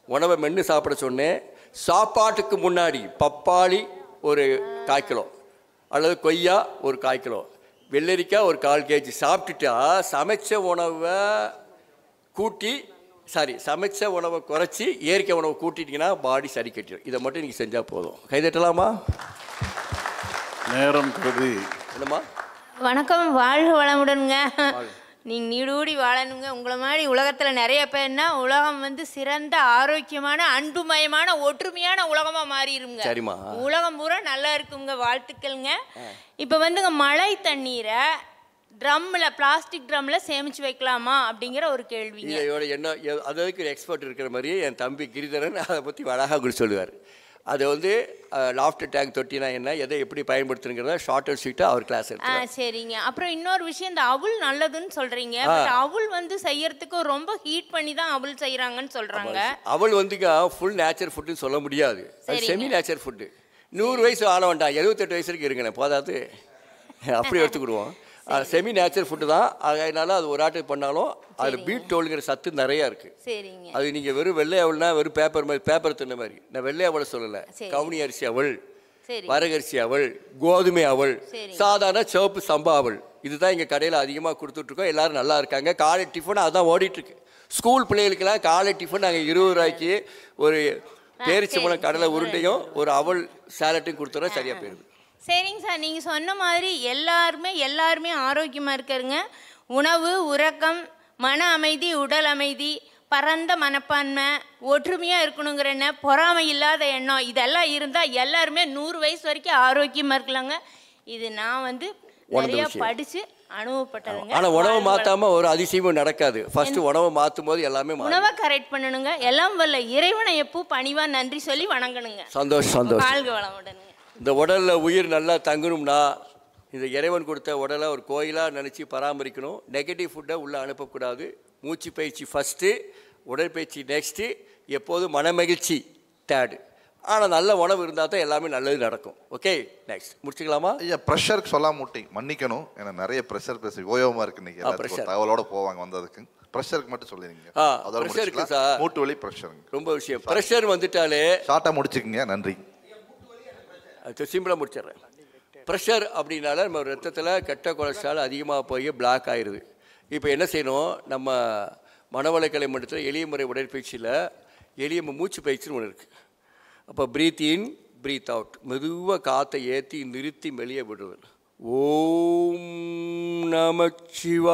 உணவை மென்று சாப்பிட சொன்னேன். சாப்பாட்டுக்கு முன்னாடி பப்பாளி ஒரு 1/4 கிலோ அல்லது கொய்யா ஒரு 1/4 கிலோ, வெள்ளரிக்காய் ஒரு 1/4 kg சாப்பிட்டுட்டா சமைச்ச உணவை குறைச்சி இயற்கை உணவை கூட்டிட்டிங்கன்னா பாடி சரி கட்டிடும். இதை மட்டும் நீங்கள் செஞ்சால் போதும். கைதட்டலாமா? நேரம் கருதி என்னம்மா? வணக்கம், வாழ்க வளமுடனுங்க. நீங்கள் நீடூடி வாழணுங்க. உங்களை மாதிரி உலகத்தில் நிறைய பேர்னா உலகம் வந்து சிறந்த ஆரோக்கியமான அன்புமயமான ஒற்றுமையான உலகமாக மாறிடுங்க. சரிம்மா. உலகம் பூரா நல்லா இருக்குங்க. வாழ்த்துக்கள்ங்க. இப்போ வந்துங்க மழை தண்ணீரை ட்ரம்மில் பிளாஸ்டிக் ட்ரம்மில் சேமித்து வைக்கலாமா அப்படிங்கிற ஒரு கேள்விங்க. இதோட என்ன அதுக்கு ஒரு எக்ஸ்பர்ட் இருக்கிற மாதிரியே என் தம்பி கிரிதரன் அதை பற்றி அழகாக குறி சொல்லுவார். அது வந்து லாஃப்டர் டேங்க் தொட்டினா என்ன, எதை எப்படி பயன்படுத்துங்கிறத ஷார்ட் அண்ட் ஸ்வீட்டாக அவர் கிளாஸ் எடுத்து. சரிங்க. அப்புறம் இன்னொரு விஷயம், இந்த அவுள் நல்லதுன்னு சொல்கிறீங்க. பட் அவுள் வந்து செய்யறதுக்கு ரொம்ப ஹீட் பண்ணி தான் அவுள் செய்கிறாங்கன்னு சொல்கிறாங்க. அவள் வந்துங்க ஃபுல் நேச்சர் ஃபுட்டுன்னு சொல்ல முடியாது, அது செமி நேச்சர் ஃபுட்டு. 100 வயசு ஆள வேண்டாம், 78 வயசு வரைக்கும் இருங்கண்ணே போதாது, அப்படி எடுத்துக்கிடுவோம். செமி நேச்சர் ஃபுட்டு தான். அதனால அது ஒரு ஆட்டு பண்ணாலும் அதில் பீட் டோலுங்கிற சத்து நிறையா இருக்குது. சரிங்க. அது நீங்கள் வெறும் வெள்ளை அவள்னா வெறும் பேப்பர் தின்ன மாதிரி. நான் வெள்ளை அவளை சொல்லலை, கவுனி அரிசி அவள், வரகரிசி அவள், கோதுமை அவள், சாதாரண சிவப்பு சம்பா அவள், இதுதான் எங்கள் கடையில் அதிகமாக கொடுத்துட்ருக்கோம். எல்லோரும் நல்லா இருக்காங்க. காலை டிஃபன் அதுதான் ஓடிட்டுருக்கு. ஸ்கூல் பிள்ளைகளுக்கெல்லாம் காலை டிஃபன் நாங்கள் 20 ரூபாய்க்கு ஒரு பேரிச்சம்பழம் கடலை உருண்டையும் ஒரு அவள் சேலட்டையும் கொடுத்துறோம், சரியாக போயிடுது. சரிங்க சார், நீங்கள் சொன்ன மாதிரி எல்லாருமே ஆரோக்கியமாக இருக்காருங்க. உணவு, உறக்கம், மன அமைதி, உடல் அமைதி, பரந்த மனப்பான்மை, ஒற்றுமையாக இருக்கணுங்கிற எண்ணம், பொறாமை இல்லாத எண்ணம், இதெல்லாம் இருந்தால் எல்லாருமே 100 வயசு வரைக்கும் ஆரோக்கியமாக இருக்கலாங்க. இது நான் வந்து நிறைய படித்து அனுபவப்பட்டதுங்க. ஆனால் உணவை மாற்றாமல் ஒரு அதிசயமும் நடக்காது. ஃபர்ஸ்ட் உணவை மாற்றும் போது எல்லாமே உணவை கரெக்ட் பண்ணணுங்க. எல்லாம் வல்ல இறைவனை எப்போ பணிவாக நன்றி சொல்லி வணங்கணுங்க. சந்தோஷம். வாழ்க வளமுடனுங்க. இந்த உடலில் உயிர் நல்லா தங்கணும்னா இந்த இறைவன் கொடுத்த உடலை ஒரு கோயிலாக நினச்சி பராமரிக்கணும். நெகட்டிவ் ஃபுட்டை உள்ளே அனுப்பக்கூடாது. மூச்சு பயிற்சி ஃபஸ்ட்டு, உடற்பயிற்சி நெக்ஸ்ட்டு, எப்போதும் மனமகிழ்ச்சி தேர்டு. ஆனால் நல்ல உணவு இருந்தால் தான் எல்லாமே நல்லது நடக்கும். ஓகே, நெக்ஸ்ட் முடிச்சுக்கலாமா? ஐயா, ப்ரெஷருக்கு சொல்லாம மன்னிக்கணும், ஏன்னா நிறைய ப்ரெஷர் ஓயோமா இருக்கு. இன்னைக்கு தகவலோட போவாங்க வந்ததுக்கு. ப்ரெஷருக்கு மட்டும் சொல்லிடுங்க. ப்ரெஷருக்கு சார் மூட்டு வலி ப்ரெஷருங்க ரொம்ப விஷயம். ப்ரெஷர் வந்துட்டாலே ஷார்ட்டாக முடிச்சுக்குங்க. நன்றி. சிம்பிளாக முடிச்சிடுறேன். ப்ரெஷர் அப்படின்னால நம்ம ரத்தத்தில் கெட்ட கொலஸ்ட்ரால் அதிகமாக போய் பிளாக் ஆயிடுது. இப்போ என்ன செய்யணும், நம்ம மனவளக்கலை மண்டலத்தில் எளிய முறை உடற்பயிற்சியில் எளிய மூச்சு பயிற்சின்னு ஒன்று இருக்குது. அப்போ ப்ரீத் இன் ப்ரீத் அவுட், மெதுவாக காற்றை ஏற்றி நிறுத்தி வெளியே விடுவது. ஓம் நமச்சிவாயா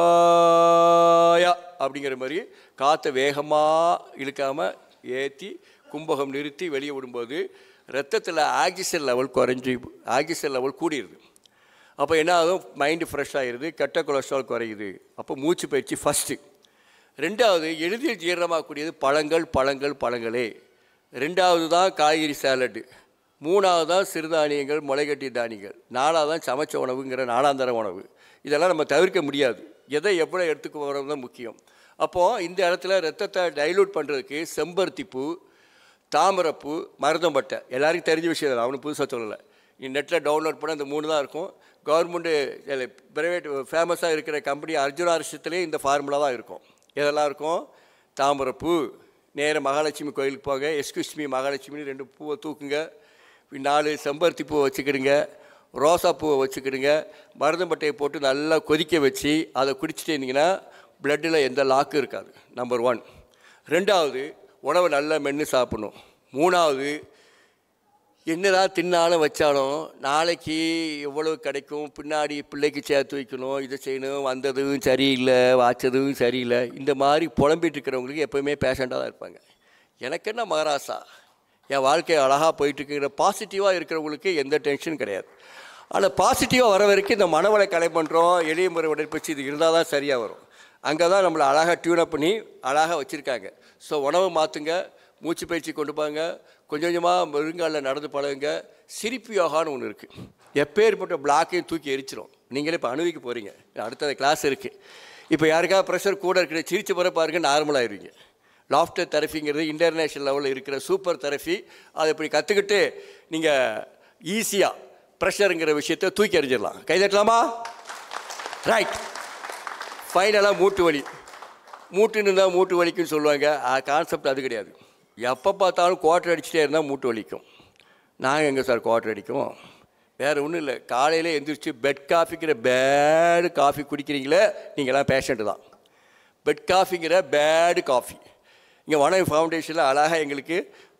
அப்படிங்கிற மாதிரி காற்றை வேகமாக இழுக்காமல் ஏற்றி கும்பகம் நிறுத்தி வெளியே விடும்போது ரத்தத்தில் ஆக்சிஜன் லெவல் கூடிடுது. அப்போ என்ன ஆகும், மைண்டு ஃப்ரெஷ் ஆகிடுது, கெட்ட கொலஸ்ட்ரால் குறையுது. அப்போ மூச்சு பயிற்சி ஃபஸ்ட்டு. ரெண்டாவது, எளிதில் ஜீரணமாகக்கூடியது பழங்களே. ரெண்டாவது தான் காய்கறி சாலட்டு. மூணாவது தான் சிறுதானியங்கள், முளைகட்டி தானியங்கள். நாலாவது தான் சமைச்ச உணவுங்கிற நாளாந்தர உணவு. இதெல்லாம் நம்ம தவிர்க்க முடியாது. எதை எவ்வளோ எடுத்துக்க போகிறது தான் முக்கியம். அப்போது இந்த இடத்துல ரத்தத்தை டைலூட் பண்ணுறதுக்கு செம்பருத்திப்பூ, தாமரைப்பூ, மருதம்பட்டை எல்லாருக்கும் தெரிஞ்ச விஷயம் தான், அவனு புதுசாக சொல்லலை. நீ நெட்டில் டவுன்லோட் பண்ண இந்த 3 தான் இருக்கும். கவர்மெண்ட்டு ப்ரைவேட் ஃபேமஸாக இருக்கிற கம்பெனி அர்ஜுனாரிஷத்துலேயே இந்த ஃபார்முலா தான் இருக்கும். இதெல்லாம் இருக்கும். தாமரைப்பூ, நேர மகாலட்சுமி கோயிலுக்கு போங்க, எஸ்கியூஸ்மி மகாலட்சுமின்னு 2 பூவை தூக்குங்க, 4 செம்பருத்தி பூவை வச்சுக்கிடுங்க, ரோசா பூவை வச்சுக்கிடுங்க, மருதம்பட்டையை போட்டு நல்லா கொதிக்க வச்சு அதை குடிச்சிட்டு இருந்தீங்கன்னா பிளட்டில் எந்த லாக்கும் இருக்காது. நம்பர் 1. ரெண்டாவது, உணவை நல்லா மென்று சாப்பிடணும். மூணாவது, என்னதான் தின்னாலும் வச்சாலும் நாளைக்கு எவ்வளவு கிடைக்கும், பின்னாடி பிள்ளைக்கு சேர்த்து வைக்கணும், இதை செய்யணும், வந்ததும் சரியில்லை, வாச்சதும் சரியில்லை, இந்த மாதிரி புலம்பிட்டு இருக்கிறவங்களுக்கு எப்போயுமே பேஷண்ட்டாக தான் இருப்பாங்க. எனக்கு என்ன மகாராசா, என் வாழ்க்கை அழகாக போயிட்டுருக்குங்கிற பாசிட்டிவாக இருக்கிறவங்களுக்கு எந்த டென்ஷனும் கிடையாது. ஆனால் பாசிட்டிவாக வர வரைக்கும் இந்த மனவளை கலை பண்ணுறோம், எளிய முறை உடற்பயிற்சி இது இருந்தால் தான் சரியாக வரும். அங்கே தான் நம்மளை அழகாக டியூனப் பண்ணி அழகாக வச்சுருக்காங்க. ஸோ உணவை மாற்றுங்க, மூச்சு பயிற்சி கொண்டு போங்க, கொஞ்சம் கொஞ்சமாக வெறுங்காலில் நடந்து பழகுங்க. சிரிப்பு யோகான்னு ஒன்று இருக்குது. எப்பேற்பட்ட பிளாக்கையும் தூக்கி எரிச்சிடும். நீங்களே இப்போ அனுபவிக்க போகிறீங்க. அடுத்த கிளாஸ் இருக்குது. இப்போ யாருக்காவது ப்ரெஷர் கூட இருக்கிற சிரிச்ச பிற பாருங்க, நார்மலாகிடுவீங்க. லாஃப்டர் தெரப்பிங்கிறது இன்டர்நேஷ்னல் லெவலில் இருக்கிற சூப்பர் தெரப்பி. அதை இப்படி கற்றுக்கிட்டு நீங்கள் ஈஸியாக ப்ரெஷருங்கிற விஷயத்தை தூக்கி எறிஞ்சிடலாம். கைதட்டலாமா? ரைட். ஃபைனலாக மூட்டு வலி. மூட்டுன்னு இருந்தால் மூட்டு வலிக்குன்னு சொல்லுவாங்க. கான்செப்ட் அது கிடையாது. எப்போ பார்த்தாலும் குவார்டர் அடிச்சுட்டே இருந்தால் மூட்டு வலிக்கும். நாங்கள் எங்கே சார் குவார்டர் அடிக்கும்? வேறு ஒன்றும் இல்லை. காலையில் எந்திரிச்சு பெட் காஃபிங்கிற பேடு காஃபி குடிக்கிறீங்களே, நீங்களாம் பேஷண்ட்டு தான். பெட் காஃபிங்கிற பேடு காஃபி. இங்கே வனவி ஃபவுண்டேஷனில் அழகாக எங்களுக்கு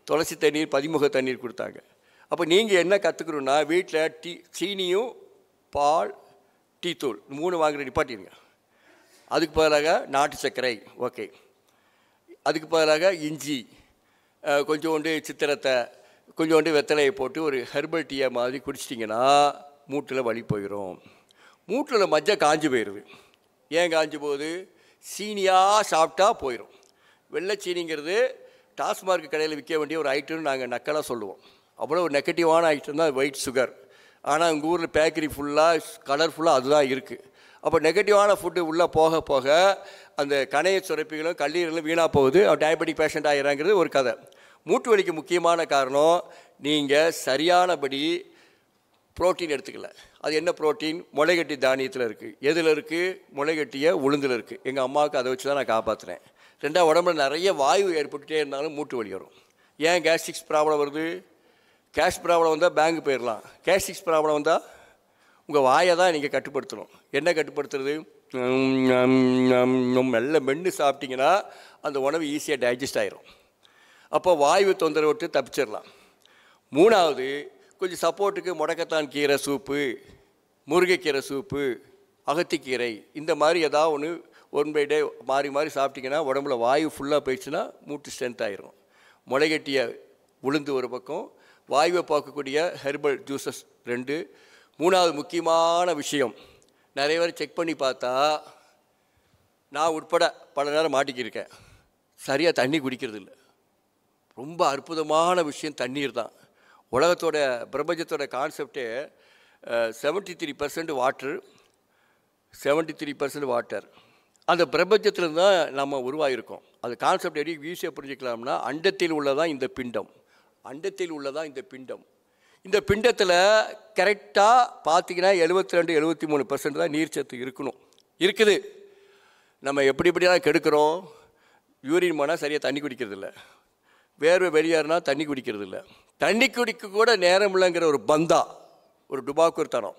துளசி தண்ணீர், பதிமுக தண்ணீர் கொடுத்தாங்க. அப்போ நீங்கள் என்ன கற்றுக்கணுன்னா, வீட்டில் சீனியும் பால், டீத்தூள் 3 வாங்குற நிப்பாட்டிடுங்க. அதுக்கு பதிலாக நாட்டு சர்க்கரை, ஓகே. அதுக்கு பதிலாக இஞ்சி, கொஞ்சோண்டு சித்திரத்தை, கொஞ்சோண்டு வெத்தலையை போட்டு ஒரு ஹெர்பல் டீயை மாதிரி குடிச்சிட்டிங்கன்னா மூட்டில் வலி போயிடும். மூட்டில் மஞ்சள் காஞ்சி போயிடுது. ஏன் காஞ்சி போகுது? சீனியாக சாப்பிட்டா போயிடும். வெள்ளை சீனிங்கிறது டாஸ்மார்க் கடையில் விற்க வேண்டிய ஒரு ஐட்டம்னு நாங்கள் நக்கலாக சொல்லுவோம். அவ்வளோ ஒரு நெகட்டிவான ஐட்டம் தான் ஒயிட் சுகர். ஆனால் எங்கள் ஊரில் பேக்கரி ஃபுல்லாக கலர்ஃபுல்லாக அதுதான் இருக்குது. அப்போ நெகட்டிவான ஃபுட்டு உள்ளே போக போக அந்த கணைய சுரப்பிகளும் கல்லீரலும் வீணாக போகுது. டயபெட்டிக் பேஷண்ட் ஆகிறாங்கிறது ஒரு கதை. மூட்டு வலிக்கு முக்கியமான காரணம் நீங்கள் சரியானபடி புரோட்டீன் எடுத்துக்கல. அது என்ன புரோட்டீன்? முளைகட்டி தானியத்தில் இருக்குது. எதில் இருக்குது? முளைகட்டிய உளுந்தில் இருக்குது. எங்கள் அம்மாவுக்கு அதை வச்சு தான் நான் காப்பாற்றுறேன். ரெண்டாவது, உடம்புல நிறைய வாயு ஏற்பட்டுகிட்டே இருந்தாலும் மூட்டு வலி வரும். ஏன் கேஸ்ட்ரிக்ஸ் ப்ராப்ளம் வருது? கேஷ் ப்ராப்ளம் வந்தால் பேங்க் போயிடலாம். கேஸ்ட்ரிக்ஸ் ப்ராப்ளம் வந்தால் உங்கள் வாயை தான் நீங்கள் கட்டுப்படுத்தணும். என்ன கட்டுப்படுத்துறது? மெல்ல மென்று சாப்பிட்டிங்கன்னா அந்த உணவு ஈஸியாக டைஜஸ்ட் ஆகிரும். அப்போ வாயு தொந்தரவு விட்டு தப்பிச்சிடலாம். மூணாவது, கொஞ்சம் சப்போர்ட்டுக்கு முடக்கத்தான் கீரை சூப்பு, முருங்கைக்கீரை சூப்பு, அகத்திக்கீரை, இந்த மாதிரி ஏதாவது ஒன்று 1 பை டே மாறி மாறி சாப்பிட்டிங்கன்னா உடம்புல வாயு ஃபுல்லாக போயிடுச்சுன்னா மூட்டு ஸ்ட்ரென்த் ஆகிரும். முளைகட்டிய உளுந்து ஒரு பக்கம், வாயுவை பார்க்கக்கூடிய ஹெர்பல் ஜூஸஸ் 2. மூணாவது முக்கியமான விஷயம், நிறைய பேர் செக் பண்ணி பார்த்தா, நான் உட்பட பல நேரம் மாட்டிக்கிருக்கேன், சரியாக தண்ணி குடிக்கிறது இல்லை. ரொம்ப அற்புதமான விஷயம் தண்ணீர் தான். உலகத்தோட பிரபஞ்சத்தோட கான்செப்டே 73% வாட்டர், 73% வாட்டர். அந்த பிரபஞ்சத்தில் தான் நம்ம உருவாகிருக்கோம். அது கான்செப்ட் எப்படி ஈஸியாக புரிஞ்சுக்கலாம்னா, அண்டத்தில் உள்ளதான் இந்த பிண்டம், அண்டத்தில் உள்ளதான் இந்த பிண்டம். இந்த பிண்டத்தில் கரெக்டாக பார்த்தீங்கன்னா 72-73% தான் நீர் சத்து இருக்கணும், இருக்குது. நம்ம எப்படியெல்லாம் கெடுக்கிறோம்? யூரின் போனால் சரியாக தண்ணி குடிக்கிறதில்ல, வேர்வை வெளியேறினா தண்ணி குடிக்கிறதில்ல, தண்ணி குடிக்க கூட நேரம் இல்லைங்கிற ஒரு பந்தா, ஒரு டுபாக்கூர் தனம்.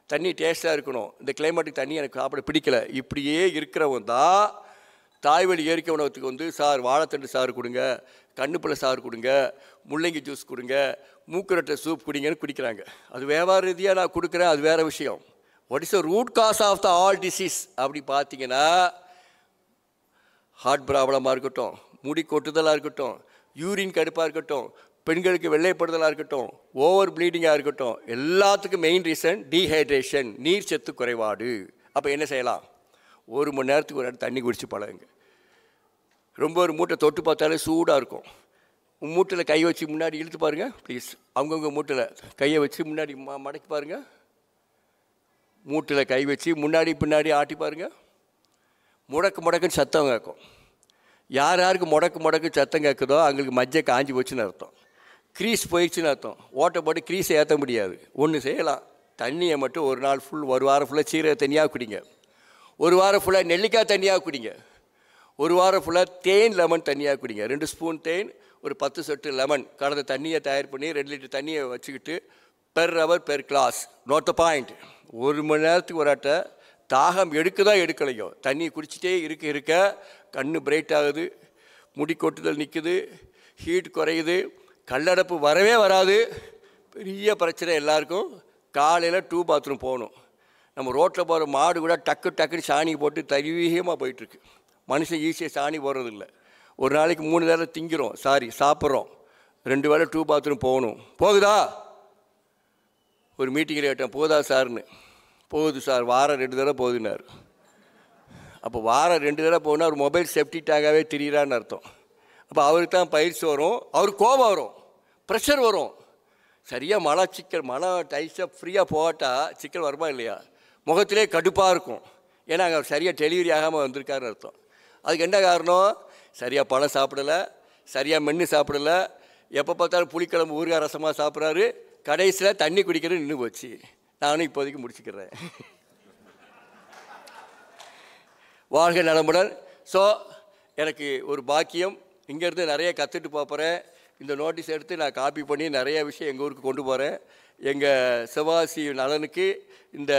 தண்ணி டேஸ்ட்டாக இருக்கணும், இந்த கிளைமேட்டுக்கு தண்ணி எனக்கு சாப்பிட பிடிக்கல, இப்படியே இருக்கிறவன் தான் தாய்வழி இயற்கை உணவத்துக்கு வந்து சார் வாழைத்தண்டு சாறு கொடுங்க, கண்ணுப்பழ சாறு கொடுங்க, முள்ளங்கி ஜூஸ் கொடுங்க, மூக்குரட்டை சூப் குடிங்கன்னு குடிக்கிறாங்க. அது வியாபார ரீதியாக நான் கொடுக்குறேன், அது வேறு விஷயம். What is the root cause of the all disease அப்படி பார்த்தீங்கன்னா, ஹார்ட் ப்ராப்ளமாக இருக்கட்டும், முடி கொட்டுதலாக இருக்கட்டும், யூரின் கடுப்பாக இருக்கட்டும், பெண்களுக்கு வெள்ளைப்படுதலாக இருக்கட்டும், ஓவர் ப்ளீடிங்காக இருக்கட்டும், எல்லாத்துக்கும் மெயின் ரீசன் டீஹைட்ரேஷன், நீர் சத்து குறைபாடு. அப்போ என்ன செய்யலாம்? 1 மணி நேரத்துக்கு ஒரு தண்ணி குடிச்சு பழகுங்க. ரொம்ப ஒரு மூட்டை தொட்டு பார்த்தாலே சூடாக இருக்கும். மூட்டில் கை வச்சு முன்னாடி இழுத்து பாருங்கள் ப்ளீஸ். அவங்கவுங்க மூட்டில் கையை வச்சு முன்னாடி மடக்கி பாருங்கள். மூட்டில் கை வச்சு முன்னாடி பின்னாடி ஆட்டி பாருங்கள். முடக்குன்னு சத்தம் கேட்கும். யாருக்கு முடக்கு சத்தம் கேட்குதோ அவங்களுக்கு மஞ்சள் காஞ்சி போச்சுன்னு அர்த்தம், க்ரீஸ் போயிடுச்சுன்னு அர்த்தம். ஓட்டை போட்டு க்ரீஸை ஏற்ற முடியாது. ஒன்று செய்யலாம், தண்ணியை மட்டும் ஒரு நாள் ஃபுல், ஒரு வாரம் ஃபுல்லாக சீரக தண்ணியாக குடிங்க, ஒரு வாரம் ஃபுல்லாக நெல்லிக்காய் தண்ணியாக குடிங்க, ஒரு வாரம் ஃபுல்லாக தேன் லெமன் தண்ணியாக குடிங்க. 2 ஸ்பூன் தேன், ஒரு 10 சொட்டு லெமன் கலந்த தண்ணியை தயார் பண்ணி 2 லிட்டர் தண்ணியை வச்சுக்கிட்டு per hour per glass. Note the point. 1 மணி நேரத்துக்கு ஒரு அட்டை. தாகம் எடுக்கலையோ தண்ணி குடிச்சிட்டே இருக்க கண்ணு பிரைட் ஆகுது, முடி கொட்டுதல் நிற்குது, ஹீட் குறையுது, கல்லடப்பு வரவே வராது. பெரிய பிரச்சனை எல்லாருக்கும். காலையில் 2 பாத்ரூம் போகணும். நம்ம ரோட்டில் போகிற மாடு கூட டக்குன்னு சாணி போட்டு தரிவீகமாக போயிட்டுருக்கு. மனுஷன் ஈஸியாக சாணி போடுறதில்ல. ஒரு நாளைக்கு 3 வேளை திங்கிறோம், சாப்பிட்றோம், 2 வேளை 2 பாத்ரூம் போகணும். போகுதா? ஒரு மீட்டிங்கில் கேட்டேன், போகுதா சார்னு. போகுது சார், வாரம் 2 தடவை போகுதுன்னார். அப்போ வாரம் 2 தடவை போனால் ஒரு மொபைல் சேஃப்டி டேங்காகவே திரியிறான்னு அர்த்தம். அப்போ அவருக்கு தான் பயிற்சி வரும், அவருக்கு கோபம் வரும், ப்ரெஷர் வரும். சரியாக மழை டைஸாக ஃப்ரீயாக போட்டால் சிக்கல் வருமா இல்லையா? முகத்திலே கடுப்பாக இருக்கும். ஏன்னா அங்கே சரியாக டெலிவரி ஆகாமல் வந்திருக்காருன்னு அர்த்தம். அதுக்கு என்ன காரணம்? சரியாக பழம் சாப்பிடலை, சரியாக மென்று சாப்பிடலை, எப்போ பார்த்தாலும் புளிக்கிழம்பு ஊறுகாய் ரசமாக சாப்பிட்றாரு, கடைசியில் தண்ணி குடிக்கிறது நின்று போச்சு. நானும் இப்போதைக்கு முடிச்சுக்கிறேன். வாழ்க நலமுடன். ஸோ எனக்கு ஒரு பாக்கியம், இங்கேருந்து நிறைய கற்றுட்டு போகிறேன். இந்த நோட்டீஸ் எடுத்து நான் காப்பி பண்ணி நிறைய விஷயம் எங்கள் ஊருக்கு கொண்டு போகிறேன். எங்கள் சிவகாசி நலனுக்கு இந்த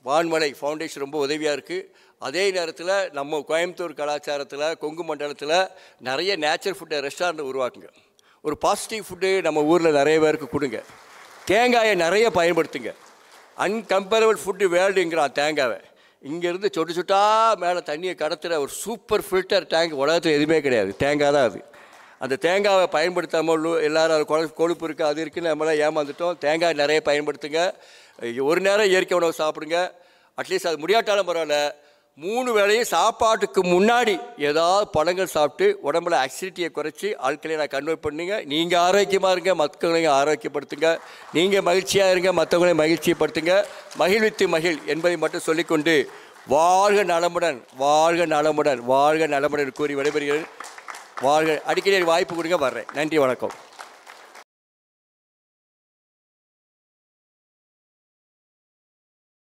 வான்மலை ஃபவுண்டேஷன் ரொம்ப உதவியாக இருக்குது. அதே நேரத்தில் நம்ம கோயம்புத்தூர் கலாச்சாரத்தில், கொங்கு மண்டலத்தில் நிறைய நேச்சுரல் ஃபுட்டை ரெஸ்டாரண்ட் உருவாக்குங்க. ஒரு பாசிட்டிவ் ஃபுட்டு நம்ம ஊரில் நிறைய பேருக்கு கொடுங்க. தேங்காயை நிறைய பயன்படுத்துங்க. அன்கம்பேரபிள் ஃபுட்டு வேர்ல்டுங்கிறான் தேங்காவை. இங்கேருந்து சொட்டு சொட்டா மேலே தண்ணியை கடத்துகிற ஒரு சூப்பர் ஃபில்டர் டேங்க் உலகத்தில் எதுவுமே கிடையாது. தேங்காய் தான் அது. அந்த தேங்காவை பயன்படுத்தாமல் எல்லோரும் அது கொழுப்பு இருக்குது அது இருக்குன்னு நம்மளாம் ஏமாந்துட்டோம். தேங்காய் நிறைய பயன்படுத்துங்க. ஒரு நேரம் இயற்கை உணவு சாப்பிடுங்க. அட்லீஸ்ட் அது முடியாட்டாலும் பரவாயில்ல, 3 வேளையும் சாப்பாட்டுக்கு முன்னாடி ஏதாவது பழங்கள் சாப்பிட்டு உடம்புல அசிடிட்டியை குறைச்சி ஆட்களையும் நான் கன்வெர்ட் பண்ணுங்க. நீங்கள் ஆரோக்கியமாக இருங்க, மக்களையும் ஆரோக்கியப்படுத்துங்க. நீங்கள் மகிழ்ச்சியாக இருங்க, மற்றவங்களையும் மகிழ்ச்சிப்படுத்துங்க. மகிழ்வித்து மகிழ் என்பதை மட்டும் சொல்லிக்கொண்டு வாழ்க நலமுடன், வாழ்க நலமுடன், வாழ்க நலமுடன் கூறி விடைபெறுகிறேன். வாழ்க. அடிக்கடி வாய்ப்பு கொடுங்க, வர்றேன். நன்றி, வணக்கம்.